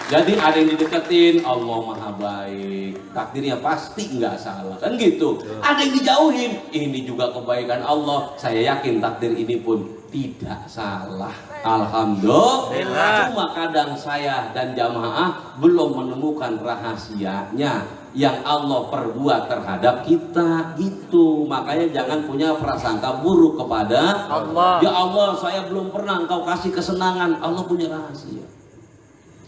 Jadi ada yang dideketin, Allah maha baik, takdirnya pasti nggak salah, kan gitu. Ada yang dijauhin, ini juga kebaikan Allah, saya yakin takdir ini pun tidak salah. Alhamdulillah. Cuma kadang saya dan jamaah belum menemukan rahasianya yang Allah perbuat terhadap kita gitu. Makanya jangan punya prasangka buruk kepada Allah. Ya Allah, saya belum pernah engkau kasih kesenangan. Allah punya rahasia.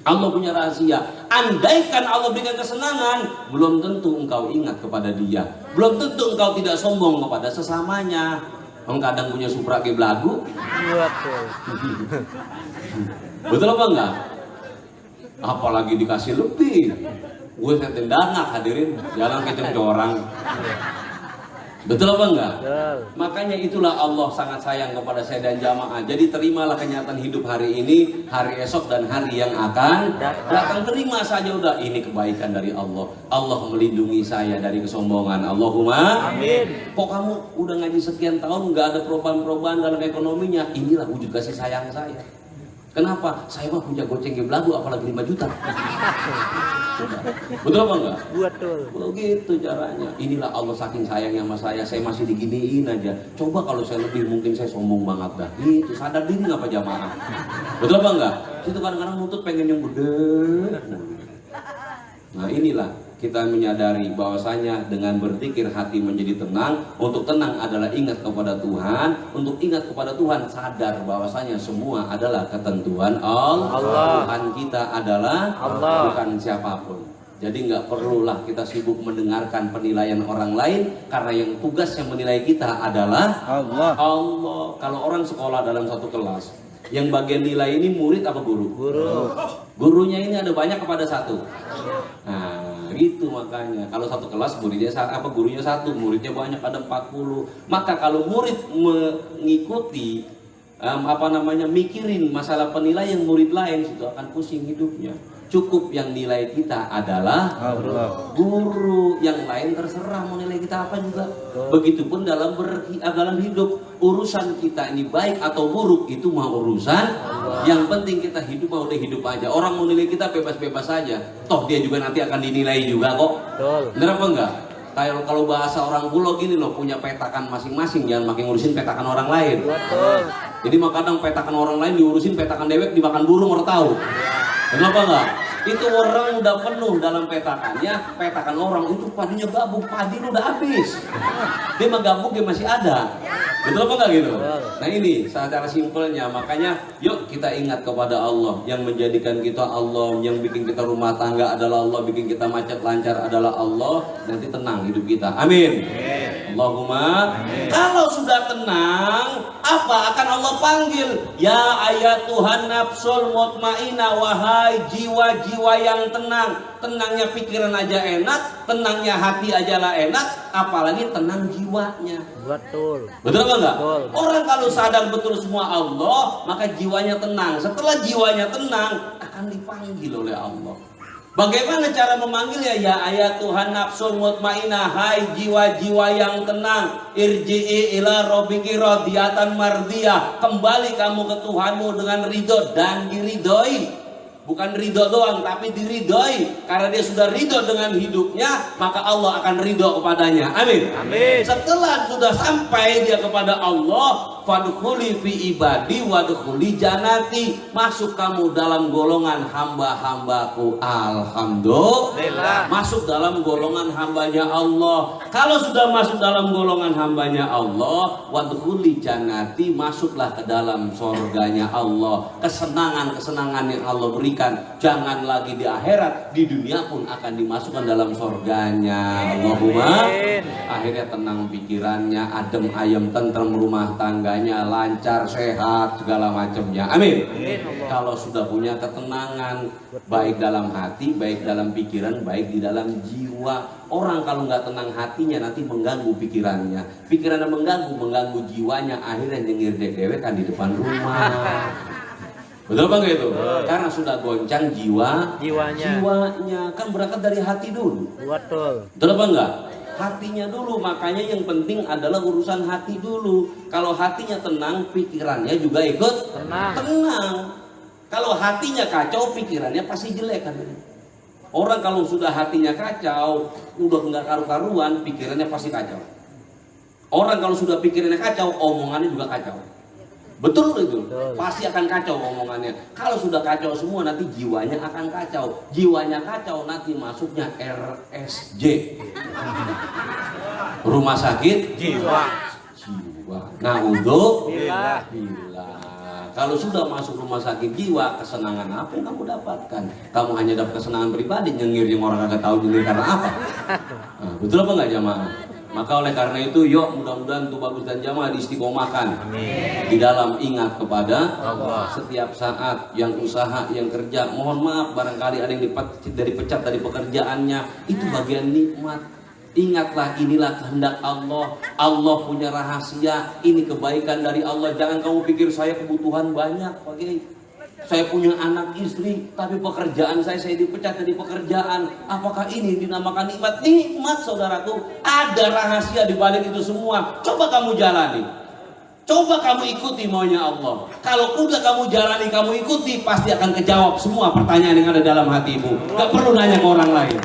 Allah punya rahasia. Andaikan Allah berikan kesenangan, belum tentu engkau ingat kepada dia. Belum tentu engkau tidak sombong kepada sesamanya. Kadang punya supra ke belagu. Betul apa enggak? Apalagi dikasih lebih. Gue setin dana hadirin, jalan keceng orang. Betul apa enggak? Betul. Makanya itulah Allah sangat sayang kepada saya dan jamaah. Jadi terimalah kenyataan hidup hari ini, hari esok dan hari yang akan datang. Terima saja udah, ini kebaikan dari Allah. Allah melindungi saya dari kesombongan. Allahumma amin. Kok kamu udah ngaji sekian tahun nggak ada perubahan-perubahan dalam ekonominya? Inilah wujud kasih sayang saya. Kenapa? Saya mah punya goceng geblagu apalagi 5 juta. Betul apa enggak? Betul. Begitu caranya. Inilah Allah saking sayangnya sama saya masih diginiin aja. Coba kalau saya lebih mungkin saya sombong banget dah. Itu sadar diri nggak Pak jamaah? Betul apa enggak? Itu kadang-kadang nuntut pengen yang gede. Nah inilah kita menyadari bahwasanya dengan berzikir hati menjadi tenang. Untuk tenang adalah ingat kepada Tuhan. Untuk ingat kepada Tuhan sadar bahwasanya semua adalah ketentuan Allah. Tuhan kita adalah Allah, bukan siapapun. Jadi nggak perlulah kita sibuk mendengarkan penilaian orang lain, karena yang tugas yang menilai kita adalah Allah. Kalau orang sekolah dalam satu kelas, yang bagian nilai ini murid apa guru? Gurunya ini ada banyak kepada satu. Nah, gitu makanya kalau satu kelas muridnya gurunya satu, muridnya banyak ada 40. Maka kalau murid mengikuti mikirin masalah penilaian murid lain, itu akan pusing hidupnya. Cukup yang nilai kita adalah Allah. Guru, yang lain terserah mau nilai kita apa juga. Begitupun dalam hidup, urusan kita ini baik atau buruk itu mah urusan Allah. Yang penting kita hidup mau udah hidup aja. Orang mau nilai kita bebas-bebas saja. Toh dia juga nanti akan dinilai juga kok. Benar apa enggak? Kalau bahasa orang Pulau gini loh, punya petakan masing-masing, jangan makin ngurusin petakan orang lain. Jadi kadang petakan orang lain diurusin, petakan dewek dimakan burung, orang tahu. Kenapa enggak? Itu orang udah penuh dalam petakannya, petakan orang itu padinya gabung, padi udah habis. Dia mah gabung, dia masih ada. Betul apa enggak gitu? Nah ini secara simpelnya, makanya yuk kita ingat kepada Allah. Yang menjadikan kita Allah, yang bikin kita rumah tangga adalah Allah, bikin kita macet lancar adalah Allah. Nanti tenang hidup kita. Amin. Allahumma amin. Kalau sudah tenang, apa akan Allah panggil? Ya ayat Tuhan nafsul mutmainah, wahai jiwa-jiwa yang tenang. Tenangnya pikiran aja enak, tenangnya hati aja lah enak, apalagi tenang jiwanya. Betul. Betul apa enggak? Betul. Orang kalau sadar betul semua Allah, maka jiwanya tenang. Setelah jiwanya tenang, akan dipanggil oleh Allah. Bagaimana cara memanggilnya? Ya ayat Tuhan nafsul mutmainah, hai jiwa-jiwa yang tenang, irji'i ila rabbiki radiyatan mardiyah, kembali kamu ke Tuhanmu dengan ridho dan diridhoi. Bukan ridho doang, tapi diridhoi. Karena dia sudah ridho dengan hidupnya, maka Allah akan ridho kepadanya. Amin. Amin. Setelah sudah sampai dia kepada Allah, fadkhuli fi ibadi wadkhuli janati, masuk kamu dalam golongan hamba-hambaku. Alhamdulillah, masuk dalam golongan hambanya Allah. Kalau sudah masuk dalam golongan hambanya Allah, wadkhuli janati, masuklah ke dalam surganya Allah. Kesenangan-kesenangan yang Allah berikan jangan lagi di akhirat, di dunia pun akan dimasukkan dalam surganya. Allahumma. Akhirnya tenang pikirannya, adem ayem, tentrem rumah tangganya, lancar, sehat, segala macamnya. Amin. Kalau sudah punya ketenangan, baik dalam hati, baik dalam pikiran, baik di dalam jiwa. Orang kalau nggak tenang hatinya nanti mengganggu pikirannya. Pikirannya mengganggu jiwanya, akhirnya nyengir dewek kan di depan rumah. Betul bang itu? Karena sudah goncang jiwanya kan berangkat dari hati dulu. Betul apa enggak? Hatinya dulu, makanya yang penting adalah urusan hati dulu. Kalau hatinya tenang, pikirannya juga ikut tenang. Kalau hatinya kacau, pikirannya pasti jelek kan. Orang kalau sudah hatinya kacau, udah nggak karu-karuan, pikirannya pasti kacau. Orang kalau sudah pikirannya kacau, omongannya juga kacau. Betul itu, pasti akan kacau omongannya. Kalau sudah kacau semua, nanti jiwanya akan kacau. Jiwanya kacau, nanti masuknya RSJ, rumah sakit jiwa. Nah untuk bila kalau sudah masuk rumah sakit jiwa, kesenangan apa yang kamu dapatkan? Kamu hanya dapat kesenangan pribadi, nyengir yang orang kagak tahu nyengir karena apa? Nah, betul apa enggak jamaah? Maka oleh karena itu, yuk mudah-mudahan tuh bagus dan jamaah diistiqomahkan di dalam ingat kepada Allah setiap saat, yang usaha, yang kerja. Mohon maaf barangkali ada yang dipecat dari pekerjaannya, itu bagian nikmat. Ingatlah, inilah kehendak Allah. Allah punya rahasia, ini kebaikan dari Allah. Jangan kamu pikir saya kebutuhan banyak, Pak. Saya punya anak istri, tapi pekerjaan saya dipecat dari pekerjaan. Apakah ini dinamakan nikmat? Nikmat, saudaraku. Ada rahasia di balik itu semua. Coba kamu jalani. Coba kamu ikuti maunya Allah. Kalau udah kamu jalani, kamu ikuti, pasti akan kejawab semua pertanyaan yang ada dalam hatimu. Gak perlu nanya ke orang lain.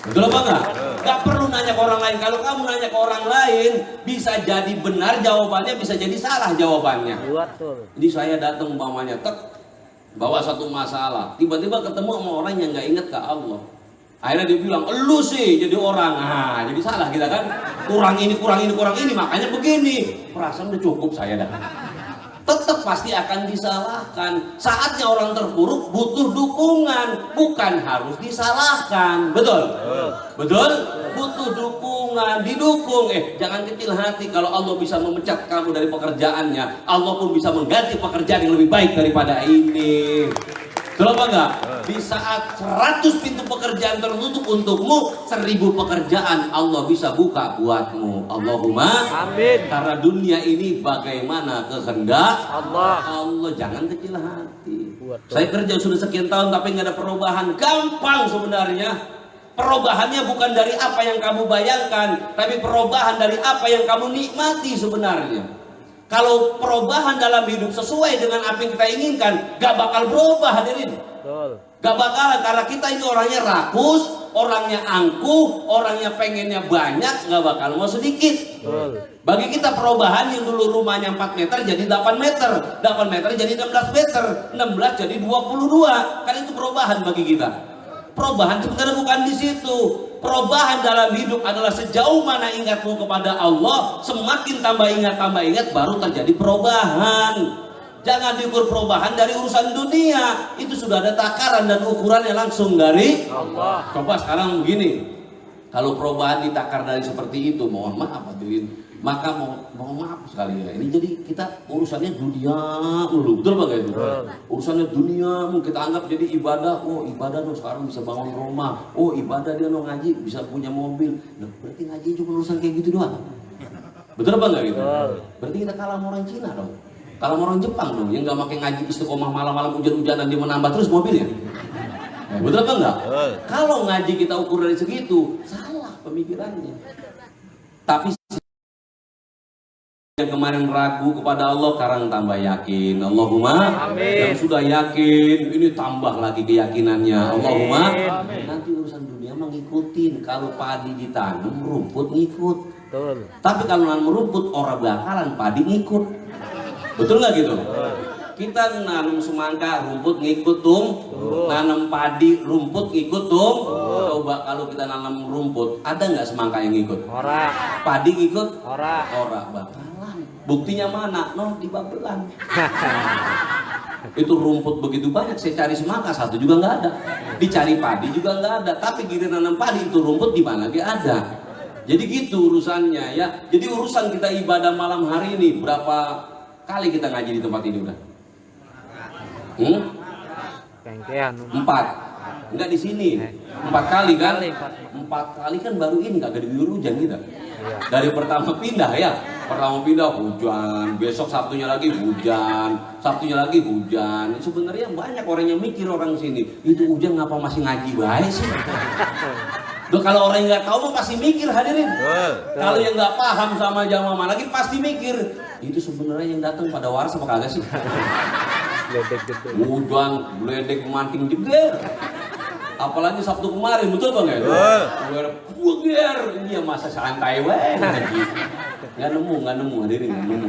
Betul apa enggak? Gak perlu nanya ke orang lain. Kalau kamu nanya ke orang lain, bisa jadi benar jawabannya, bisa jadi salah jawabannya. Jadi saya datang umpamanya, bawa satu masalah, tiba-tiba ketemu sama orang yang nggak inget ke Allah. Akhirnya dia bilang, elu sih jadi orang. Nah, jadi salah kita kan. Kurang ini, makanya begini. Perasaan udah cukup saya dah. Tetap pasti akan disalahkan. Saatnya orang terpuruk butuh dukungan, bukan harus disalahkan. Betul? Betul? Butuh dukungan, didukung. Jangan kecil hati. Kalau Allah bisa memecat kamu dari pekerjaannya, Allah pun bisa mengganti pekerjaan yang lebih baik daripada ini. Betul apa enggak? Di saat 100 pintu pekerjaan tertutup untukmu, 1000 pekerjaan Allah bisa buka buatmu. Allahumma amin. Karena dunia ini bagaimana kehendak Allah. Jangan kecil hati. Saya kerja sudah sekian tahun tapi nggak ada perubahan. Gampang sebenarnya. Perubahannya bukan dari apa yang kamu bayangkan, tapi perubahan dari apa yang kamu nikmati sebenarnya. Kalau perubahan dalam hidup sesuai dengan apa yang kita inginkan, gak bakal berubah, hadirin. Gak bakalan, karena kita ini orangnya rakus, orangnya angkuh, orangnya pengennya banyak, gak bakal mau sedikit. Bagi kita perubahan yang dulu rumahnya 4 meter jadi 8 meter, 8 meter jadi 16 meter, 16 jadi 22. Kan itu perubahan bagi kita. Perubahan sebenarnya bukan di situ. Perubahan dalam hidup adalah sejauh mana ingatmu kepada Allah, semakin tambah ingat baru terjadi perubahan. Jangan diukur perubahan dari urusan dunia, itu sudah ada takaran dan ukurannya langsung dari Allah. Coba sekarang begini, kalau perubahan ditakar dari seperti itu, mohon maaf hadirin, maka mohon maaf sekali ya, ini jadi kita urusannya dunia dulu, betul Pak itu? Urusannya dunia, kita anggap jadi ibadah. Oh ibadah dong sekarang bisa bangun rumah, oh ibadah dia dong ngaji bisa punya mobil. Nah, berarti ngaji cuma urusan kayak gitu doang, betul apa enggak gitu? Berarti kita kalah sama orang Cina dong, kalah sama orang Jepang dong, yang nggak pakai ngaji istiqomah malam-malam hujan-hujanan dia menambah terus mobilnya. Betul apa enggak? Kalau ngaji kita ukur dari segitu, salah pemikirannya. Tapi yang kemarin ragu kepada Allah, sekarang tambah yakin. Allahumma amin. Yang sudah yakin, ini tambah lagi keyakinannya. Allahumma amin. Nanti urusan dunia mah ngikutin. Kalau padi ditanam, rumput ngikut. Betul. Tapi kalau nanam rumput orang bakalan padi ngikut. Betul nggak gitu? Kita nanam semangka rumput ngikut nanam padi rumput ngikut Coba kalau kita nanam rumput, ada nggak semangka yang ngikut? Ora. Padi ngikut? Ora. Ora bakalan. Buktinya mana? Di Babelan. Itu rumput begitu banyak, saya cari semangka satu juga nggak ada, dicari padi juga nggak ada, tapi giliran nanam padi itu rumput di mana dia ada. Jadi gitu urusannya ya. Jadi urusan kita ibadah malam hari ini, berapa kali kita ngaji di tempat ini udah? Kengkean. 4. Enggak di sini. 4 kali kan? 4 kali kan baru ini kagak diguyur hujan kita. Iya. Dari pertama pindah ya. Pertama pindah hujan, besok Sabtunya lagi hujan, Sabtunya lagi hujan. Sebenarnya banyak orang yang mikir orang sini, itu hujan ngapa masih ngaji baik sih? Duh, kalau orang yang nggak tahu mah pasti mikir hadirin. Kalau yang nggak paham sama jamaah lagi pasti mikir, itu sebenarnya yang datang pada waras apa kagak sih? Ledek gede. Hujan, geledek manting jeger. Apalagi Sabtu kemarin, betul bang ya? Buger, dia masa santai weh ngaji. Nggak nemu hadirin, nggak nemu.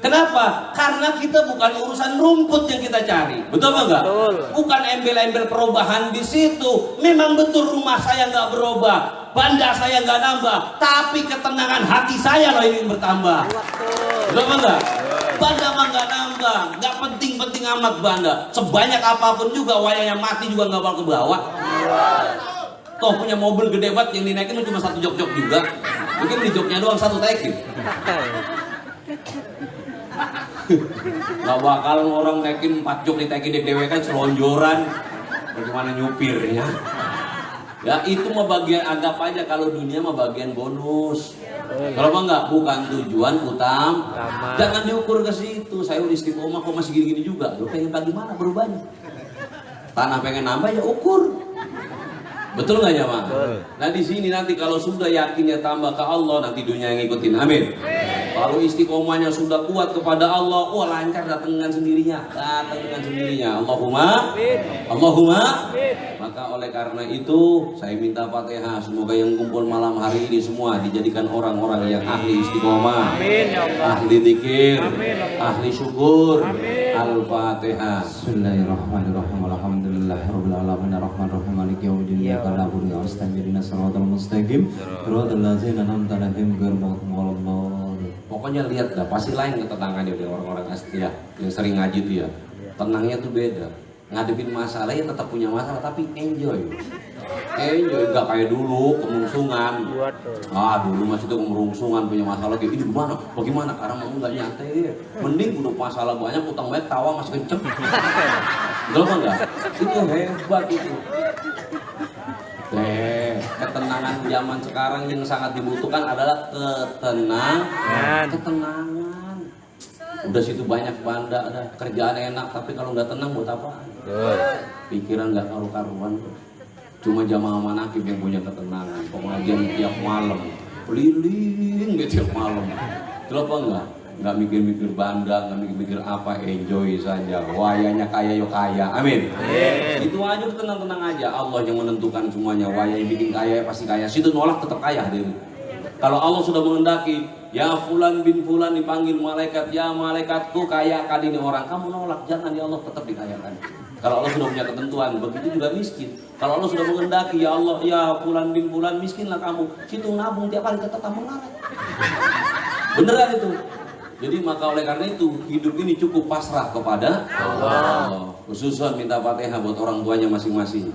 Kenapa? Karena kita bukan urusan rumput yang kita cari, betul apa enggak? Betul. Bukan embel-embel perubahan di situ. Memang betul rumah saya nggak berubah, banda saya nggak nambah, tapi ketenangan hati saya loh ingin bertambah. Betul apa enggak? Banda mah nggak nambah, nggak penting-penting amat banda. Sebanyak apapun juga wayangnya mati juga nggak bakal ke bawah. Toh punya mobil gede banget yang dinaikin cuma satu jok-jok juga. Mungkin di joknya doang satu taikin. Gak bakalan orang naikin 4 jok ditaikin dewe kan selonjoran. Bagaimana nyupirnya? Ya itu mah bagian, anggap aja kalau dunia mah bagian bonus. Kalau apa enggak, bukan tujuan utama. Jangan diukur ke situ. Saya udah istiqomah kok masih gini-gini juga. Lu pengen bagaimana berubahnya? Tanah pengen nambah ya ukur. Betul nggak ya Mak? Nah di sini nanti kalau sudah yakinnya tambah ke Allah, nanti dunia yang ngikutin. Amin. Kalau istiqomahnya sudah kuat kepada Allah, wah lancar datang dengan sendirinya, Allahumma. Maka oleh karena itu saya minta Fatihah, semoga yang kumpul malam hari ini semua dijadikan orang-orang yang ahli istiqomah, ahli dzikir, ahli syukur. Al-Fatihah. Bismillahirrahmanirrahim. Alhamdulillahirabbil alamin arrahmanirrahim maliki yaumiddin. Iyyaka na'budu wa iyyaka nasta'in ihdinas siratal mustaqim siratal ladzina an'amta 'alaihim ghairil maghdubi 'alaihim waladdallin. Pokoknya lihat dah, pasti lain ketenangannya dari orang-orang asli ya, yang sering ngaji tuh ya. Tenangnya tuh beda. Ngadepin masalah ya tetap punya masalah tapi enjoy, gak kayak dulu kemerungsungan. Dulu masih tuh kemerungsungan punya masalah kayak ini gimana, bagaimana? Karena mau nggak nyantai, mending udah masalah banyak utang banyak tawa masih kenceng. Betul apa enggak? Itu hebat itu. Ketenangan zaman sekarang yang sangat dibutuhkan adalah ketenangan. Udah situ banyak banda, ada kerjaan enak, tapi kalau nggak tenang buat apa? Pikiran nggak karu-karuan. Cuma jamaah manakib yang punya ketenangan. Pengajian tiap malam, keliling tiap malam. Itu apa enggak? Nggak mikir-mikir banda, nggak mikir-mikir apa, enjoy saja. Wayanya kaya yo kaya, amin. Itu aja tenang-tenang aja. Allah yang menentukan semuanya. Waya yang bikin kaya pasti kaya. Situ nolak tetap kaya diri. Kalau Allah sudah menghendaki, ya fulan bin fulan dipanggil malaikat, ya malaikatku kayakan ini orang, kamu nolak, jangan, ya Allah tetap dikayakan. Kalau Allah sudah punya ketentuan, begitu juga miskin. Kalau Allah sudah menghendaki, ya Allah, ya fulan bin fulan miskinlah kamu, situ nabung tiap hari tetap kamu ngaret. Beneran itu. Jadi maka oleh karena itu hidup ini cukup pasrah kepada Allah. Khususan minta Fatihah buat orang tuanya masing-masing.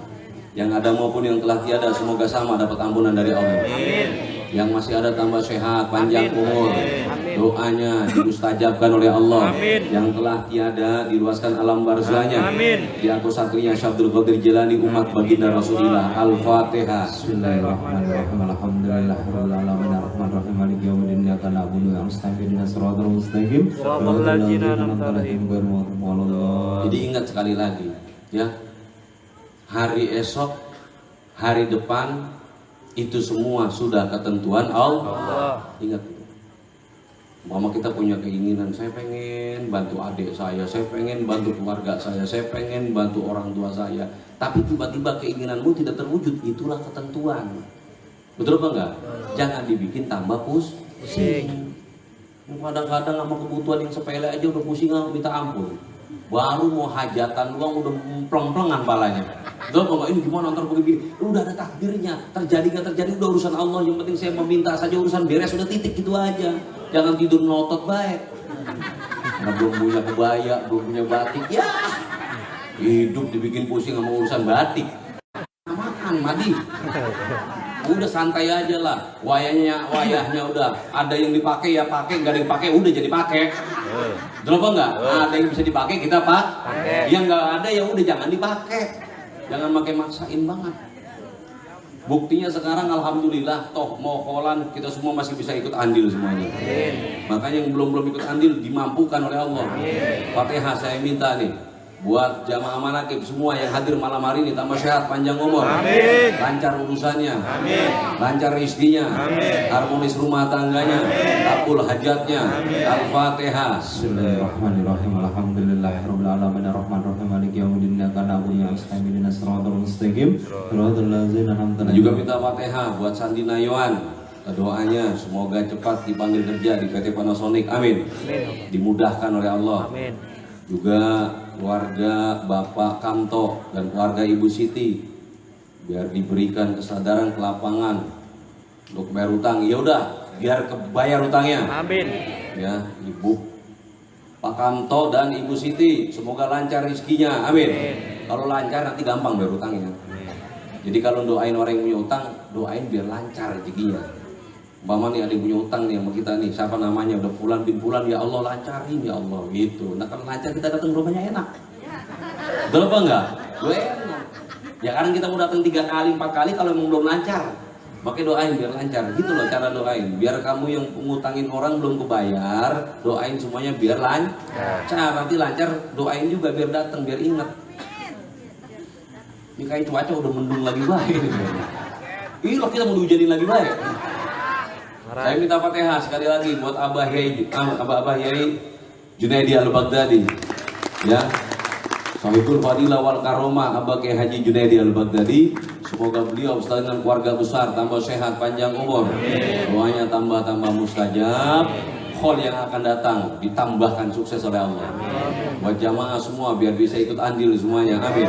Yang ada maupun yang telah tiada, semoga sama dapat ampunan dari Allah. Amin. Yang masih ada tambah sehat, panjang umur. Doanya dimustajabkan oleh Allah. Amin. Yang telah tiada diluaskan alam barzahnya. Diangkut satria Syabdul Qadir Jilani umat baginda Rasulullah. Al-Fatihah. Bismillahirrahmanirrahim. Alhamdulillahirabbil alamin arrahmanirrahim maliki yaumiddin. Iyyaka na'budu wa iyyaka nasta'in ihdinas siratal mustaqim siratal ladzina an'amta 'alaihim ghairil maghdubi 'alaihim waladdallin. Jadi ingat sekali lagi, ya. Hari esok, hari depan, itu semua sudah ketentuan Allah. Ingat itu. Mama kita punya keinginan, saya pengen bantu adik saya pengen bantu keluarga saya pengen bantu orang tua saya. Tapi tiba-tiba keinginanmu tidak terwujud, itulah ketentuan. Betul apa enggak? Jangan dibikin tambah pusing. Kadang-kadang sama kebutuhan yang sepele aja udah pusing minta ampun. Baru mau hajatan doang udah pleng-plengan palanya. Betul apa enggak? Ini gimana ntar begini? Udah ada takdirnya. Terjadi nggak terjadi udah urusan Allah. Yang penting saya meminta saja, urusan beres udah, titik gitu aja. Jangan tidur ngotot baik. Karena belum punya kebaya, belum punya batik. Ya, hidup dibikin pusing sama urusan batik. Makan madi. Udah santai aja lah. Wayahnya udah. Ada yang dipakai ya pakai, nggak ada yang pakai udah jadi pakai. Betul apa enggak? Ada yang bisa dipakai kita pakai. Yang nggak ada ya udah jangan dipakai. Jangan pakai maksain banget. Buktinya sekarang alhamdulillah toh mau kolan kita semua masih bisa ikut andil semuanya. Makanya yang belum ikut andil dimampukan oleh Allah. Fatihah saya minta nih buat jamaah manakib semua yang hadir malam hari ini, tambah sehat, panjang umur, amin. Lancar urusannya, amin. Lancar rezekinya, amin. Harmonis rumah tangganya, kabul hajatnya. Al-Fatihah. Bismillahirrahmanirrahim. Alhamdulillahirabbil alamin arrahmanirrahim maliki yaumiddin iyyaka na'budu wa iyyaka nasta'in ihdinas siratal mustaqim siratal ladzina an'amta alaihim. Juga minta Fatihah buat Sandi Nayawan. Doanya semoga cepat dipanggil kerja di PT Panasonic, amin. Dimudahkan oleh Allah. Amin. Juga keluarga Bapak Kamto dan keluarga Ibu Siti biar diberikan kesadaran ke lapangan untuk bayar utang. Ya udah, biar kebayar utangnya. Amin. Ya, Ibu Pak Kamto dan Ibu Siti semoga lancar rezekinya. Amin. Kalau lancar nanti gampang bayar utangnya. Jadi kalau doain orang yang punya utang, doain biar lancar rezekinya. Umpama nih ada yang punya utang nih sama kita nih, siapa namanya, udah Fulan bin Fulan, ya Allah lancarin ya Allah gitu. Nah kalau lancar kita datang rumahnya enak. Betul apa enggak? Gue enak. Ya kadang kita mau datang 3 kali 4 kali kalau emang belum lancar. Makanya doain biar lancar. Gitu loh cara doain. Biar kamu yang ngutangin orang belum kebayar, doain semuanya biar lancar. Nanti lancar, doain juga biar datang, biar ingat. Ini kayak cuaca udah mendung lagi baik. Ih loh kita mau dihujanin lagi baik. Saya minta Fatihah sekali lagi buat Abah Yai Junaidi Al-Baghdadi. Ya. Sahibul Fadilah wal Karomah Abah Kiai Haji Junaidi Al-Baghdadi. Semoga beliau beserta dengan keluarga besar tambah sehat panjang umur. Doanya tambah mustajab. Khol yang akan datang ditambahkan sukses oleh Allah. Buat jamaah semua biar bisa ikut andil semuanya. Amin.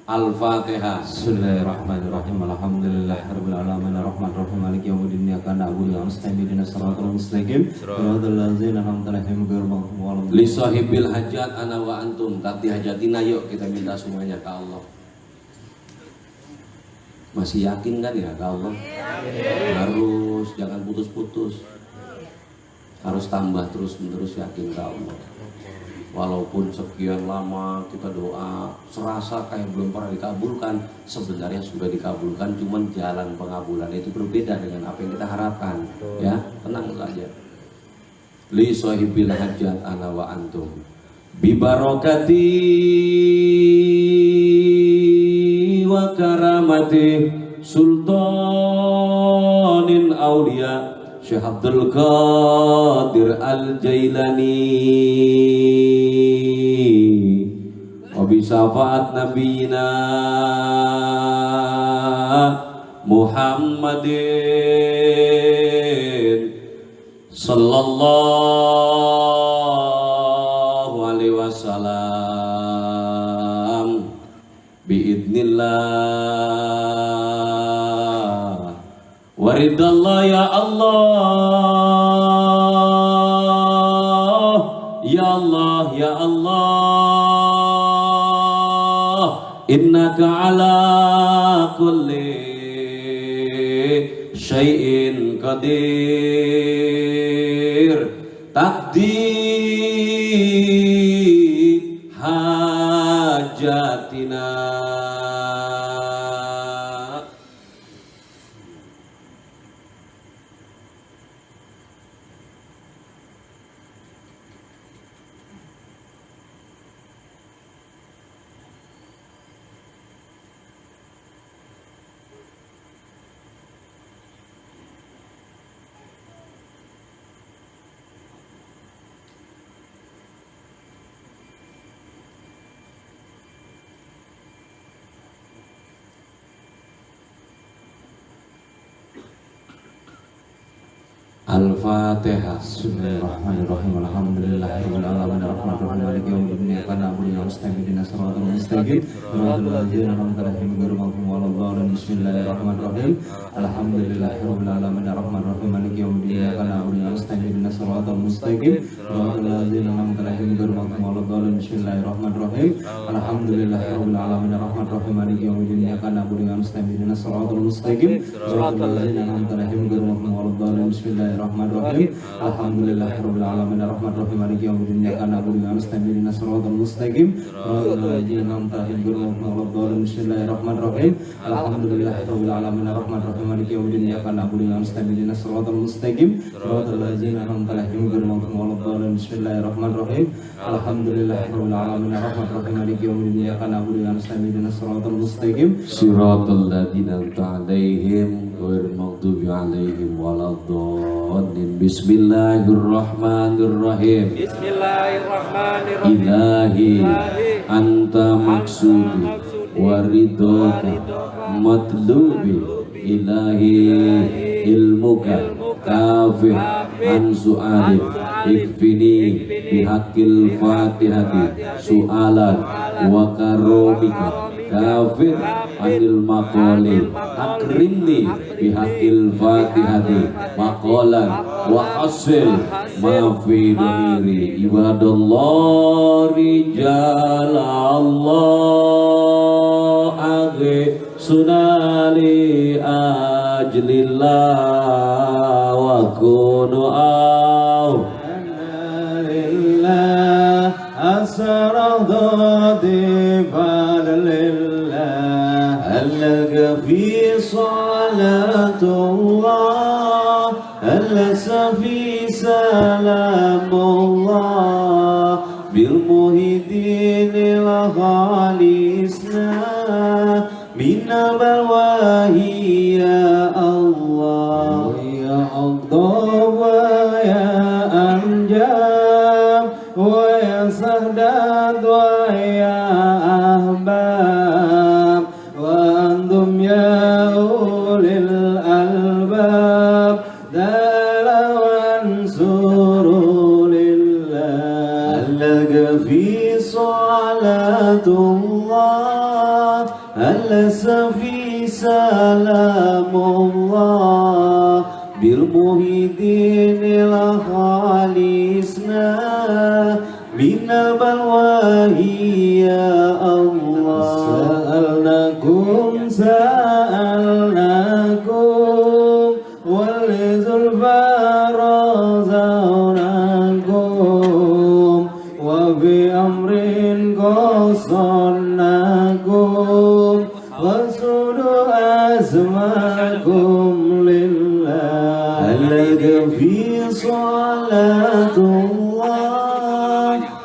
Al-Fatihah. Bismillahirrahmanirrahim. Alhamdulillahirabbil alamin arrahmanirrahim maliki yaumiddin iyyaka na'budu wa nasta'in ihdinas siratal mustaqim siratal ladzina an'amta alaihim ghairil maghdubi 'alaihim. Li sahibil hajat ana wa antum tati hajatina, yuk kita minta semuanya ke Allah. Masih yakin kan ya ke Allah? Harus jangan putus-putus. Harus tambah terus-menerus yakin ke Allah. Walaupun sekian lama kita doa serasa kayak belum pernah dikabulkan, sebenarnya sudah dikabulkan, cuman jalan pengabulan itu berbeda dengan apa yang kita harapkan. Ya, tenang saja. Li sahibil hajat ana wa antum bi barakati wa karamati sultanin aulia Syekh Abdul Qadir Al-Jailani wa bi syafaat nabiyina Muhammadin sallallahu alaihi wasallam biidnillah waridallah ya Allah ya Allah ya Allah innaka ala kulli syai'in qadir taqdi hajatina. Al-Fatihah. Bismillahirrahmanirrahim. Alhamdulillahirabbil alamin arrahmanirrahim maliki yaumiddin iyyaka na'budu wa nasta'inu ihdinas siratal mustaqim siratal ladzina an'amta 'alaihim ghairil maghdubi 'alaihim. Bismillahirrahmanirrahim. Alhamdulillahirabbil alamin arrahmanirrahim maliki yaumiddin iyyaka na'budu wa nasta'inu ihdinas siratal mustaqim siratal ladzina an'amta 'alaihim ghairil maghdubi 'alaihim. Bismillahirrahmanirrahim. Alhamdulillahirabbil alamin arrahmanirrahim maliki yaumiddin iyyaka na'budu wa nasta'inu ihdinas siratal mustaqim siratal ladzina an'amta 'alaihim ghairil maghdubi 'alaihim. Bismillahirrahmanirrahim. Alhamdulillahirabbil alamin arrahmanirrahim maliki yaumiddin iyyaka na'budu wa nasta'inu ihdinas siratal mustaqim siratal ladzina an'amta 'alaihim ghairil maghdubi 'alaihim. Bismillahirrahmanirrahim. Alhamdulillahirabbil alamin arrahmanirrahim maliki yaumiddin iyyaka na'budu wa nasta'inu ihdinas siratal mustaqim siratal ladzina an'amta 'alaihim ghairil maghdubi 'alaihim. Bismillahirrahmanirrahim. Alhamdulillahirabbil alamin arrahmanirrahim maliki yaumiddin iyyaka na'budu wa nasta'inu ihdinas siratal mustaqim Siratal ladzina an'amta 'alaihim ghairil maghdubi 'alaihim waladdallin. Bismillahirrahmanirrahim. Bismillahirrahmanirrahim. Ilahi anta maksudi waridoka matlubi ilahi ilmuka kafi an su'ali ikfini bihaqil fatihati su'alan wa karomika kafir anil maqali akrimni bihaqil fatihati maqalan wa hasil mafi domiri ibadallah rijal Allah aghe sunali ajlillah wa kunu au lillah asradati falillah alga fi salatullah al-safi salamullah bil muhidin al-khalisna minal balwahi ya Allah ya Allah wa ya Anjam wa ya Sahdad wa ya Ahbab wa antum ya ulil albab dalawan surulillah allaga fi salatullah al-safi salamullah bil muhidin al-khalisna minal balwahi ya Allah sa'alnakum walizul farazawnakum wa bi amrin qasannakum wasudu azmakum lillah alaga fi salatullah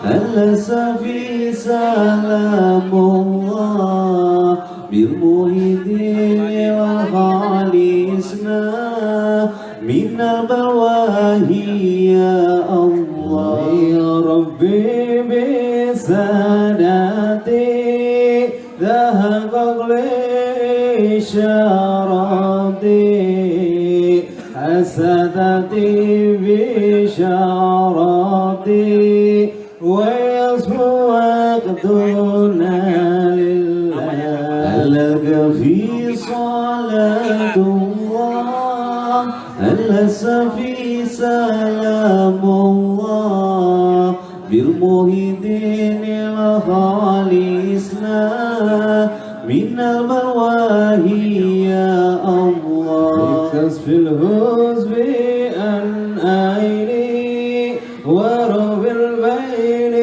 al-safi salamullah bil muhidin wal khalisna minal balwahi ya Allah ya Rabbi bisadati ذهب إشارتي حسدتي بشارتي ويصفو وقتنا لله لك في صلاة الله السفي سلام الله بالمهدين الخالصنا من المرواهي يا الله بكسف الهزب أن أيني ورب البين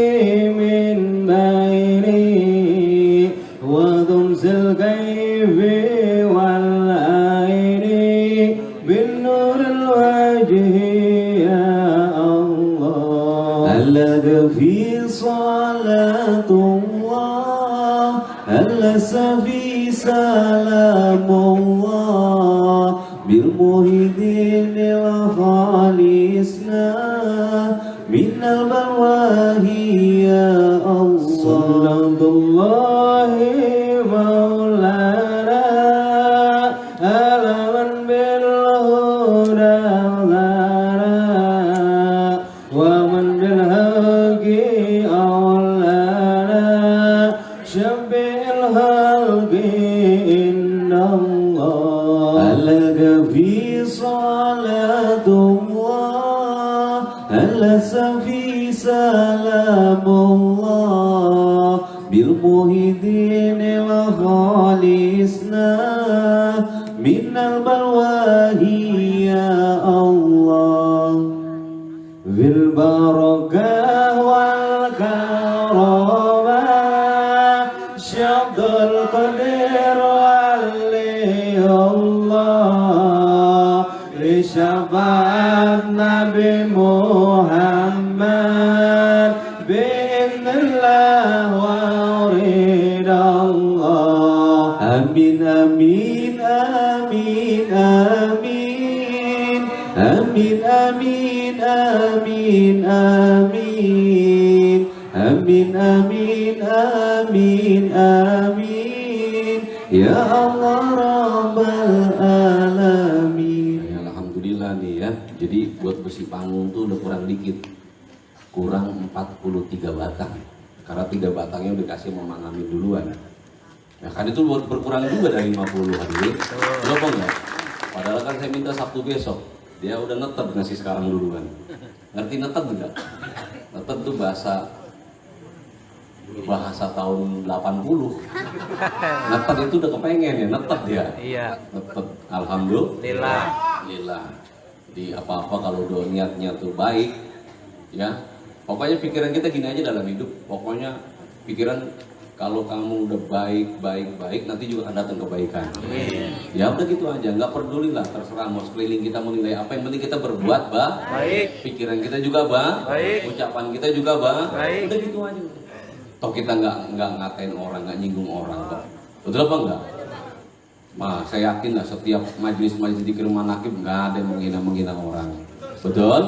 من بيني وذمس الكيف والعين بالنور الوجه يا الله لك في صلاة الله السفي سلام الله بالمهدين الخالصنا من البواهي يا الله صلى الله مولانا على من بالهدى ومن بالحق أولانا شبه الخلق إن الله لك في صلاة الله ألس في سلام الله بالمهدين وخالصنا من البلوى يا الله بالبركة والكرامة شد القدر ولي الله لشفاعة نبي محمد بإذن الله وأريد الله آمين آمين آمين آمين آمين آمين آمين آمين آمين آمين آمين آمين يا الله رب العالمين. Alhamdulillah nih ya. Jadi buat besi panggung tuh udah kurang dikit. Kurang 43 batang. Karena 3 batangnya udah dikasih Mamang Amin duluan. Ya kan itu buat berkurang juga dari 50 hadirin. Kenapa enggak? Padahal kan saya minta Sabtu besok. Dia udah netep ngasih sekarang duluan. Ngerti netep enggak? Netep tuh bahasa tahun 80. Netep itu udah kepengen ya, netep dia. Iya. Netep. Alhamdulillah. Lillah. Di apa-apa kalau udah niatnya tuh baik, ya. Pokoknya pikiran kita gini aja dalam hidup. Pokoknya pikiran kalau kamu udah baik, nanti juga akan datang kebaikan. Ya udah gitu aja, nggak peduli lah, terserah mau sekeliling kita mau nilai apa, yang penting kita berbuat Baik. pikiran kita juga Baik. ucapan kita juga Baik. udah gitu aja. Toh kita nggak ngatain orang, nggak nyinggung orang kok. Betul apa enggak? Nah, saya yakin lah setiap majelis-majelis zikir manakib nggak ada yang menghina orang. Betul?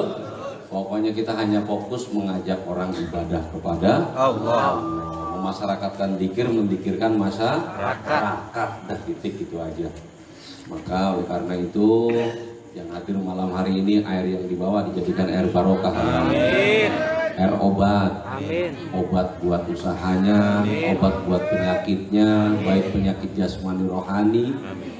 Pokoknya kita hanya fokus mengajak orang ibadah kepada Allah. memasyarakatkan zikir, mendikirkan masyarakat. Dah titik itu aja. Maka oleh karena itu yang hadir malam hari ini, air yang dibawa dijadikan air barokah. Amin. Air obat. Amin. Obat buat usahanya, obat buat penyakitnya, baik penyakit jasmani rohani,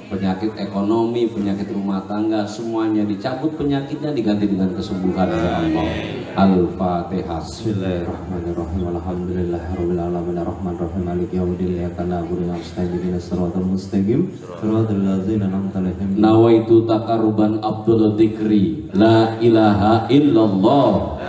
penyakit ekonomi, penyakit rumah tangga, semuanya dicabut penyakitnya, diganti dengan kesembuhan ya Allah. Al-Fatihah. Bismillahirrahmanirrahim. Alhamdulillahirabbil alamin arrahmanirrahim maliki yaumiddin iyyaka na'budu wa iyyaka nasta'in ihdinas siratal mustaqim siratal ladzina an'amta 'alaihim. Nawaitu taqarruban Abdul Dzikri la ilaha illallah.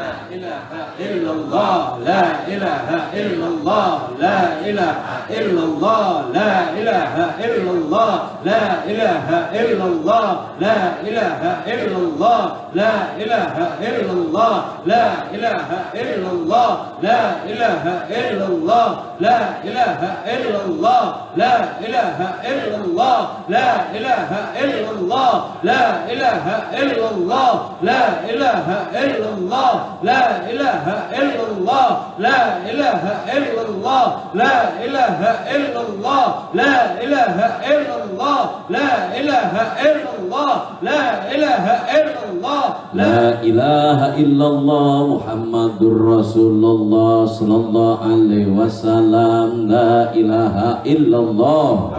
إلا الله لا إله إلا الله لا إله إلا الله لا إله إلا الله لا إله إلا الله لا إله إلا الله لا إله إلا الله لا إله إلا الله لا إله إلا الله لا إله إلا الله لا إله إلا الله لا إله إلا الله لا إله إلا الله لا إله إلا الله لا إله إلا الله لا إله إلا الله لا إله إلا الله لا إله إلا الله لا إله إلا الله لا إله إلا الله La ilaha illallah Muhammadur Rasulullah sallallahu alaihi wasallam. La ilaha illallah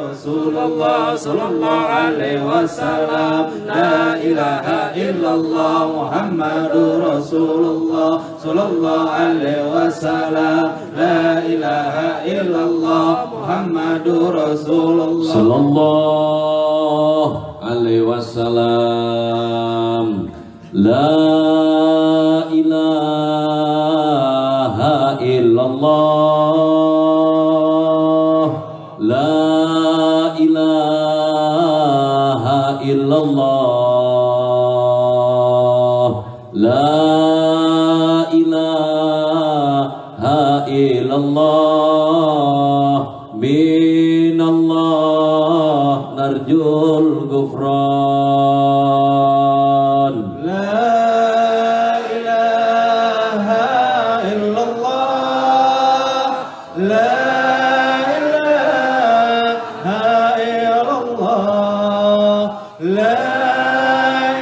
Rasulullah sallallahu alaihi wasallam. La ilaha illallah Muhammadur Rasulullah sallallahu alaihi wasallam. La ilaha illallah Muhammadur Rasulullah sallallahu alaihi wasallam. La ilaha illallah. La ilaha illallah. La ilaha illallah. Minallah narjul gufran. La ilaha illallah. La ilaha illallah. La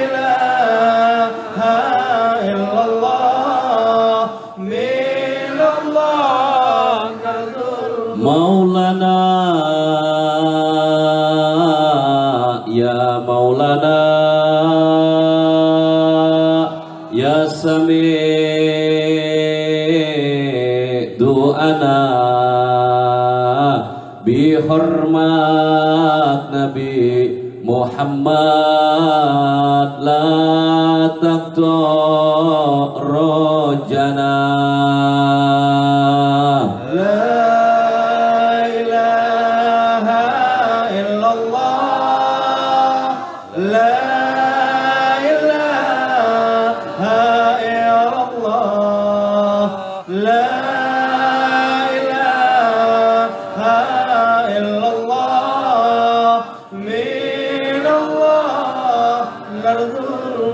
ilaha illallah. Maulana ya Maulana ya Sami du'ana bi hormat Nabi Muhammad la taqta rojana.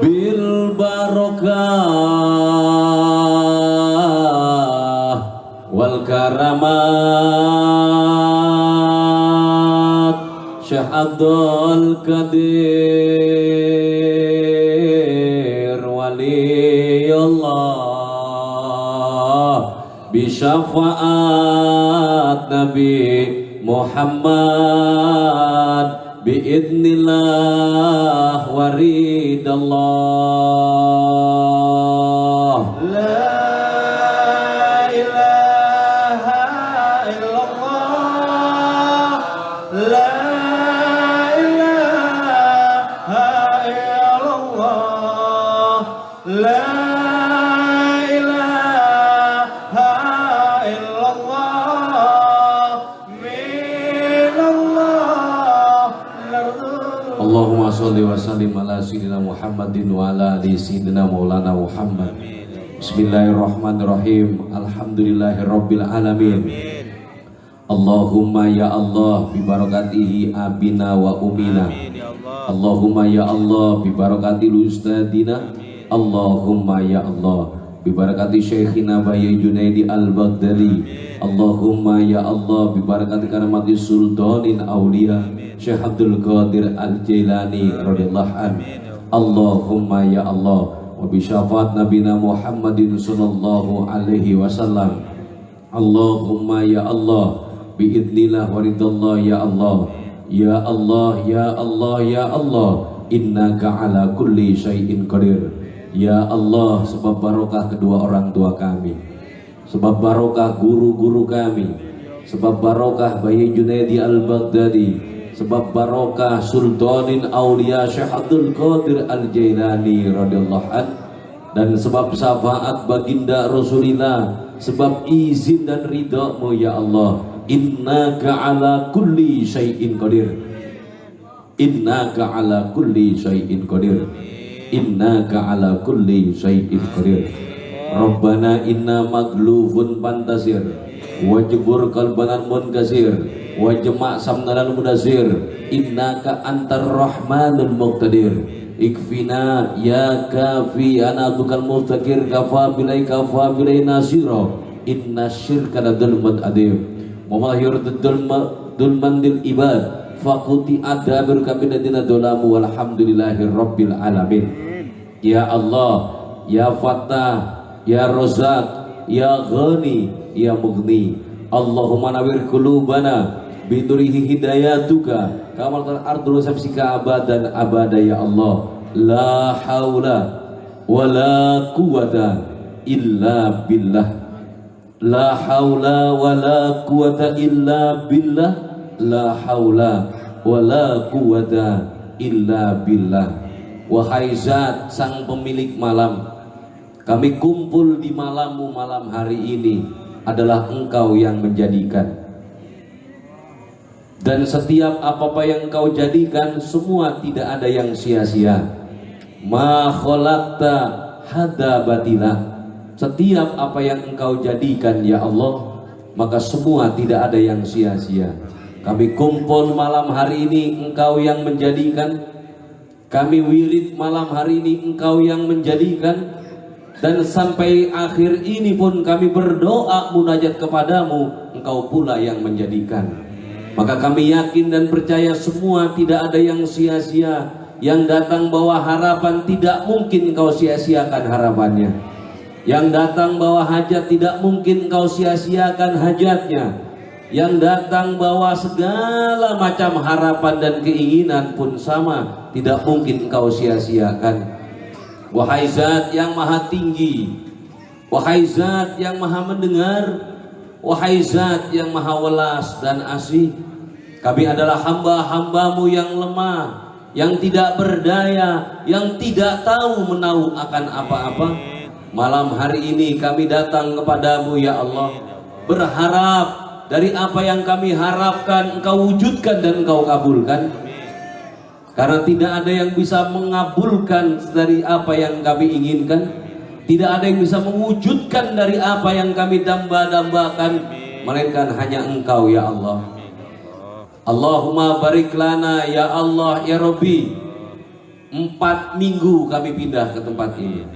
Bil barokah wal karamat Syekh Abdul Qadir Waliullah bi syafaat Nabi Muhammad biidznillah waridallah. La ilaha illallah, la ilaha illallah, la ilaha illallah, minallah. Allahumma sholli wa sallim ala sayyidina Muhammadin wa ala ali sayyidina Maulana Muhammad. Bismillahirrahmanirrahim. Alhamdulillahirabbil alamin. Allahumma ya Allah bi barakatihi abina wa umina. Allahumma ya Allah bi barakati ustadina. Allahumma ya Allah bi barakati syekhina Bayi Junaidi Al-Baghdadi. Allahumma ya Allah bi barakati karamati sultanin aulia Syekh Abdul Qadir Al-Jailani radhiyallahu an. Allahumma ya Allah wa bi syafaat nabina Muhammadin sallallahu alaihi wasallam. Allahumma ya Allah bi idznillah wa ridallah ya Allah. Ya Allah ya Allah ya Allah, innaka ala kulli syai'in qadir. Ya Allah, sebab barokah kedua orang tua kami, sebab barokah guru-guru kami, sebab barokah Bayi Junaidi Al-Baghdadi, sebab barokah Sultanin Aulia Syekh Abdul Qadir Al-Jailani radhiyallahu an, dan sebab syafaat baginda Rasulillah, sebab izin dan ridha-Mu ya Allah. Innaka ala kulli syai'in qadir. Innaka ala kulli syai'in qadir. Innaka ala kulli syai'in qadir. Rabbana inna maglufun pantasir wajbur qalbanan munkasir wajma' samnalan mudasir innaka antar rahmanul muqtadir ikfina ya kafi anadukal muftakir kafa bilai nasira inna syirka ladulmad adim Mamahir dulmandil ibad fakuti adabir kabinadina dolamu walhamdulillahi rabbil alamin. Ya Allah, Ya Fattah, Ya Razak, Ya Ghani, Ya Mughni. Allahumma nawir qulubana bidurihi hidayatuka kamal ardul sabsika abadan abada ya Allah. La haula wa la quwata illa billah. La haula wa la quwata illa billah. La haula wa la quwata illa billah. Wahai Zat sang pemilik malam, kami kumpul di malam-Mu malam hari ini adalah Engkau yang menjadikan, dan setiap apa-apa yang Engkau jadikan semua tidak ada yang sia-sia. Ma khalaqta hada batila. Setiap apa yang Engkau jadikan ya Allah, maka semua tidak ada yang sia-sia. Kami kumpul malam hari ini Engkau yang menjadikan. Kami wirid malam hari ini Engkau yang menjadikan. Dan sampai akhir ini pun kami berdoa munajat kepadamu, Engkau pula yang menjadikan. Maka kami yakin dan percaya semua tidak ada yang sia-sia. Yang datang bawa harapan tidak mungkin Engkau sia-siakan harapannya. Yang datang bawa hajat tidak mungkin Engkau sia-siakan hajatnya. yang datang bawa segala macam harapan dan keinginan pun sama, tidak mungkin engkau sia-siakan. Wahai Zat yang maha tinggi, wahai Zat yang maha mendengar, wahai Zat yang maha welas dan asih, kami adalah hamba-hambamu yang lemah, yang tidak berdaya, yang tidak tahu menahu akan apa-apa. Malam hari ini kami datang kepadamu ya Allah, berharap dari apa yang kami harapkan engkau wujudkan dan engkau kabulkan. Karena tidak ada yang bisa mengabulkan dari apa yang kami inginkan, tidak ada yang bisa mewujudkan dari apa yang kami damba-dambakan, melainkan hanya engkau ya Allah. Allahumma barik lana ya Allah ya Rabbi. 4 minggu kami pindah ke tempat ini.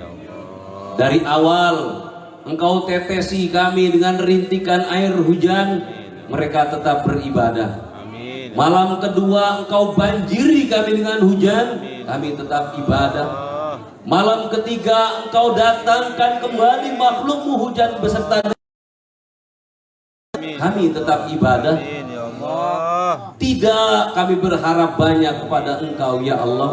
Dari awal engkau tetesi kami dengan rintikan air hujan, mereka tetap beribadah. Malam kedua engkau banjiri kami dengan hujan, kami tetap ibadah. Malam ketiga engkau datangkan kembali makhlukmu hujan beserta, kami tetap ibadah. Tidak kami berharap banyak kepada engkau ya Allah,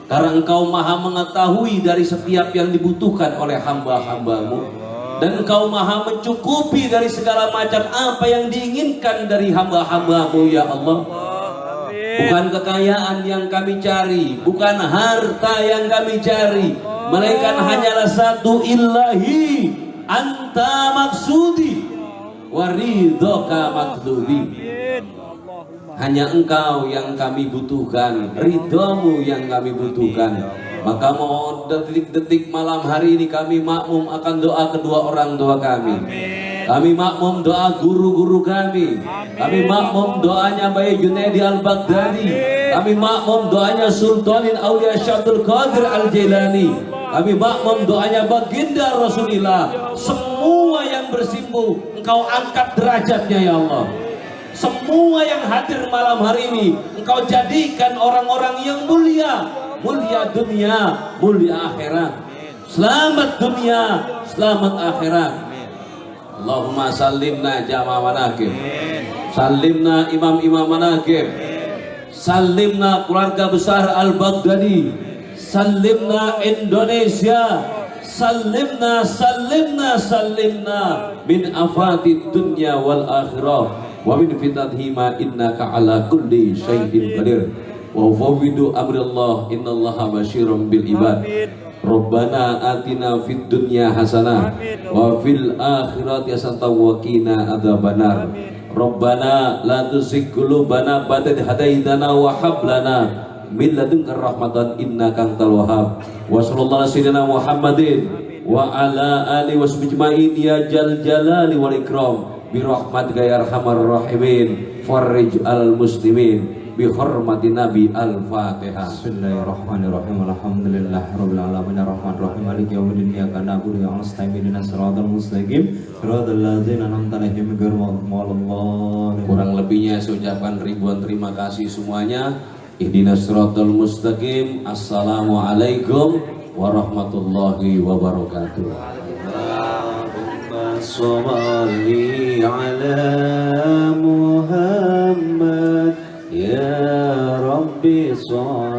karena engkau maha mengetahui dari setiap yang dibutuhkan oleh hamba-hambamu, dan engkau maha mencukupi dari segala macam apa yang diinginkan dari hamba-hambamu ya Allah. Bukan kekayaan yang kami cari, bukan harta yang kami cari, melainkan hanyalah satu, ilahi anta maksudi waridhoka maktlubi. Hanya engkau yang kami butuhkan, ridhomu yang kami butuhkan. Maka mau detik-detik malam hari ini kami makmum akan doa kedua orang tua kami. Kami makmum doa guru-guru kami. Kami makmum doanya Bayi Junaidi Al-Baghdadi. Kami makmum doanya Sultanin Aulia Syabdul Qadir Al-Jailani. Kami makmum doanya baginda Rasulullah. Semua yang bersimpuh engkau angkat derajatnya ya Allah. Semua yang hadir malam hari ini engkau jadikan orang-orang yang mulia, mulia dunia, mulia akhirat. Selamat dunia, selamat akhirat. Allahumma sallimna jamaah manaqib, sallimna imam-imam manaqib, sallimna keluarga besar Al-Baghdadi, sallimna Indonesia, sallimna min afatid dunya wal akhirah, wa min fitnatihima innaka ala kulli syai'in qadir. Wa fawwidu amrillah innallaha basyirum bil ibad. Rabbana atina fid dunya hasanah wa fil akhirati hasanah wa qina adzabannar. Rabbana la tuzigh qulubana ba'da idh hadaitana wa hab lana min ladunka rahmatan innaka antal wahhab. Wa sallallahu alaihi wasallam Muhammadin wa ala alihi wasbihi ya jal jalali wal ikram bi rahmatika ya arhamar rahimin farrij al muslimin bi hormati Nabi Al-Fatihah. Bismillahirrahmanirrahim. Alhamdulillahirabbil alamin arrahmanir rahim maliki yaumiddin iyyaka na'budu wa nasta'inu ihdinas siratal mustaqim siratal ladzina an'amta 'alaihim ghairil maghdubi 'alaihim. Kurang lebihnya saya ucapkan ribuan terima kasih semuanya. Ihdinas siratal mustaqim. Assalamualaikum warahmatullahi wabarakatuh. Allahumma sholli ala Muhammad ya Rabbi sholli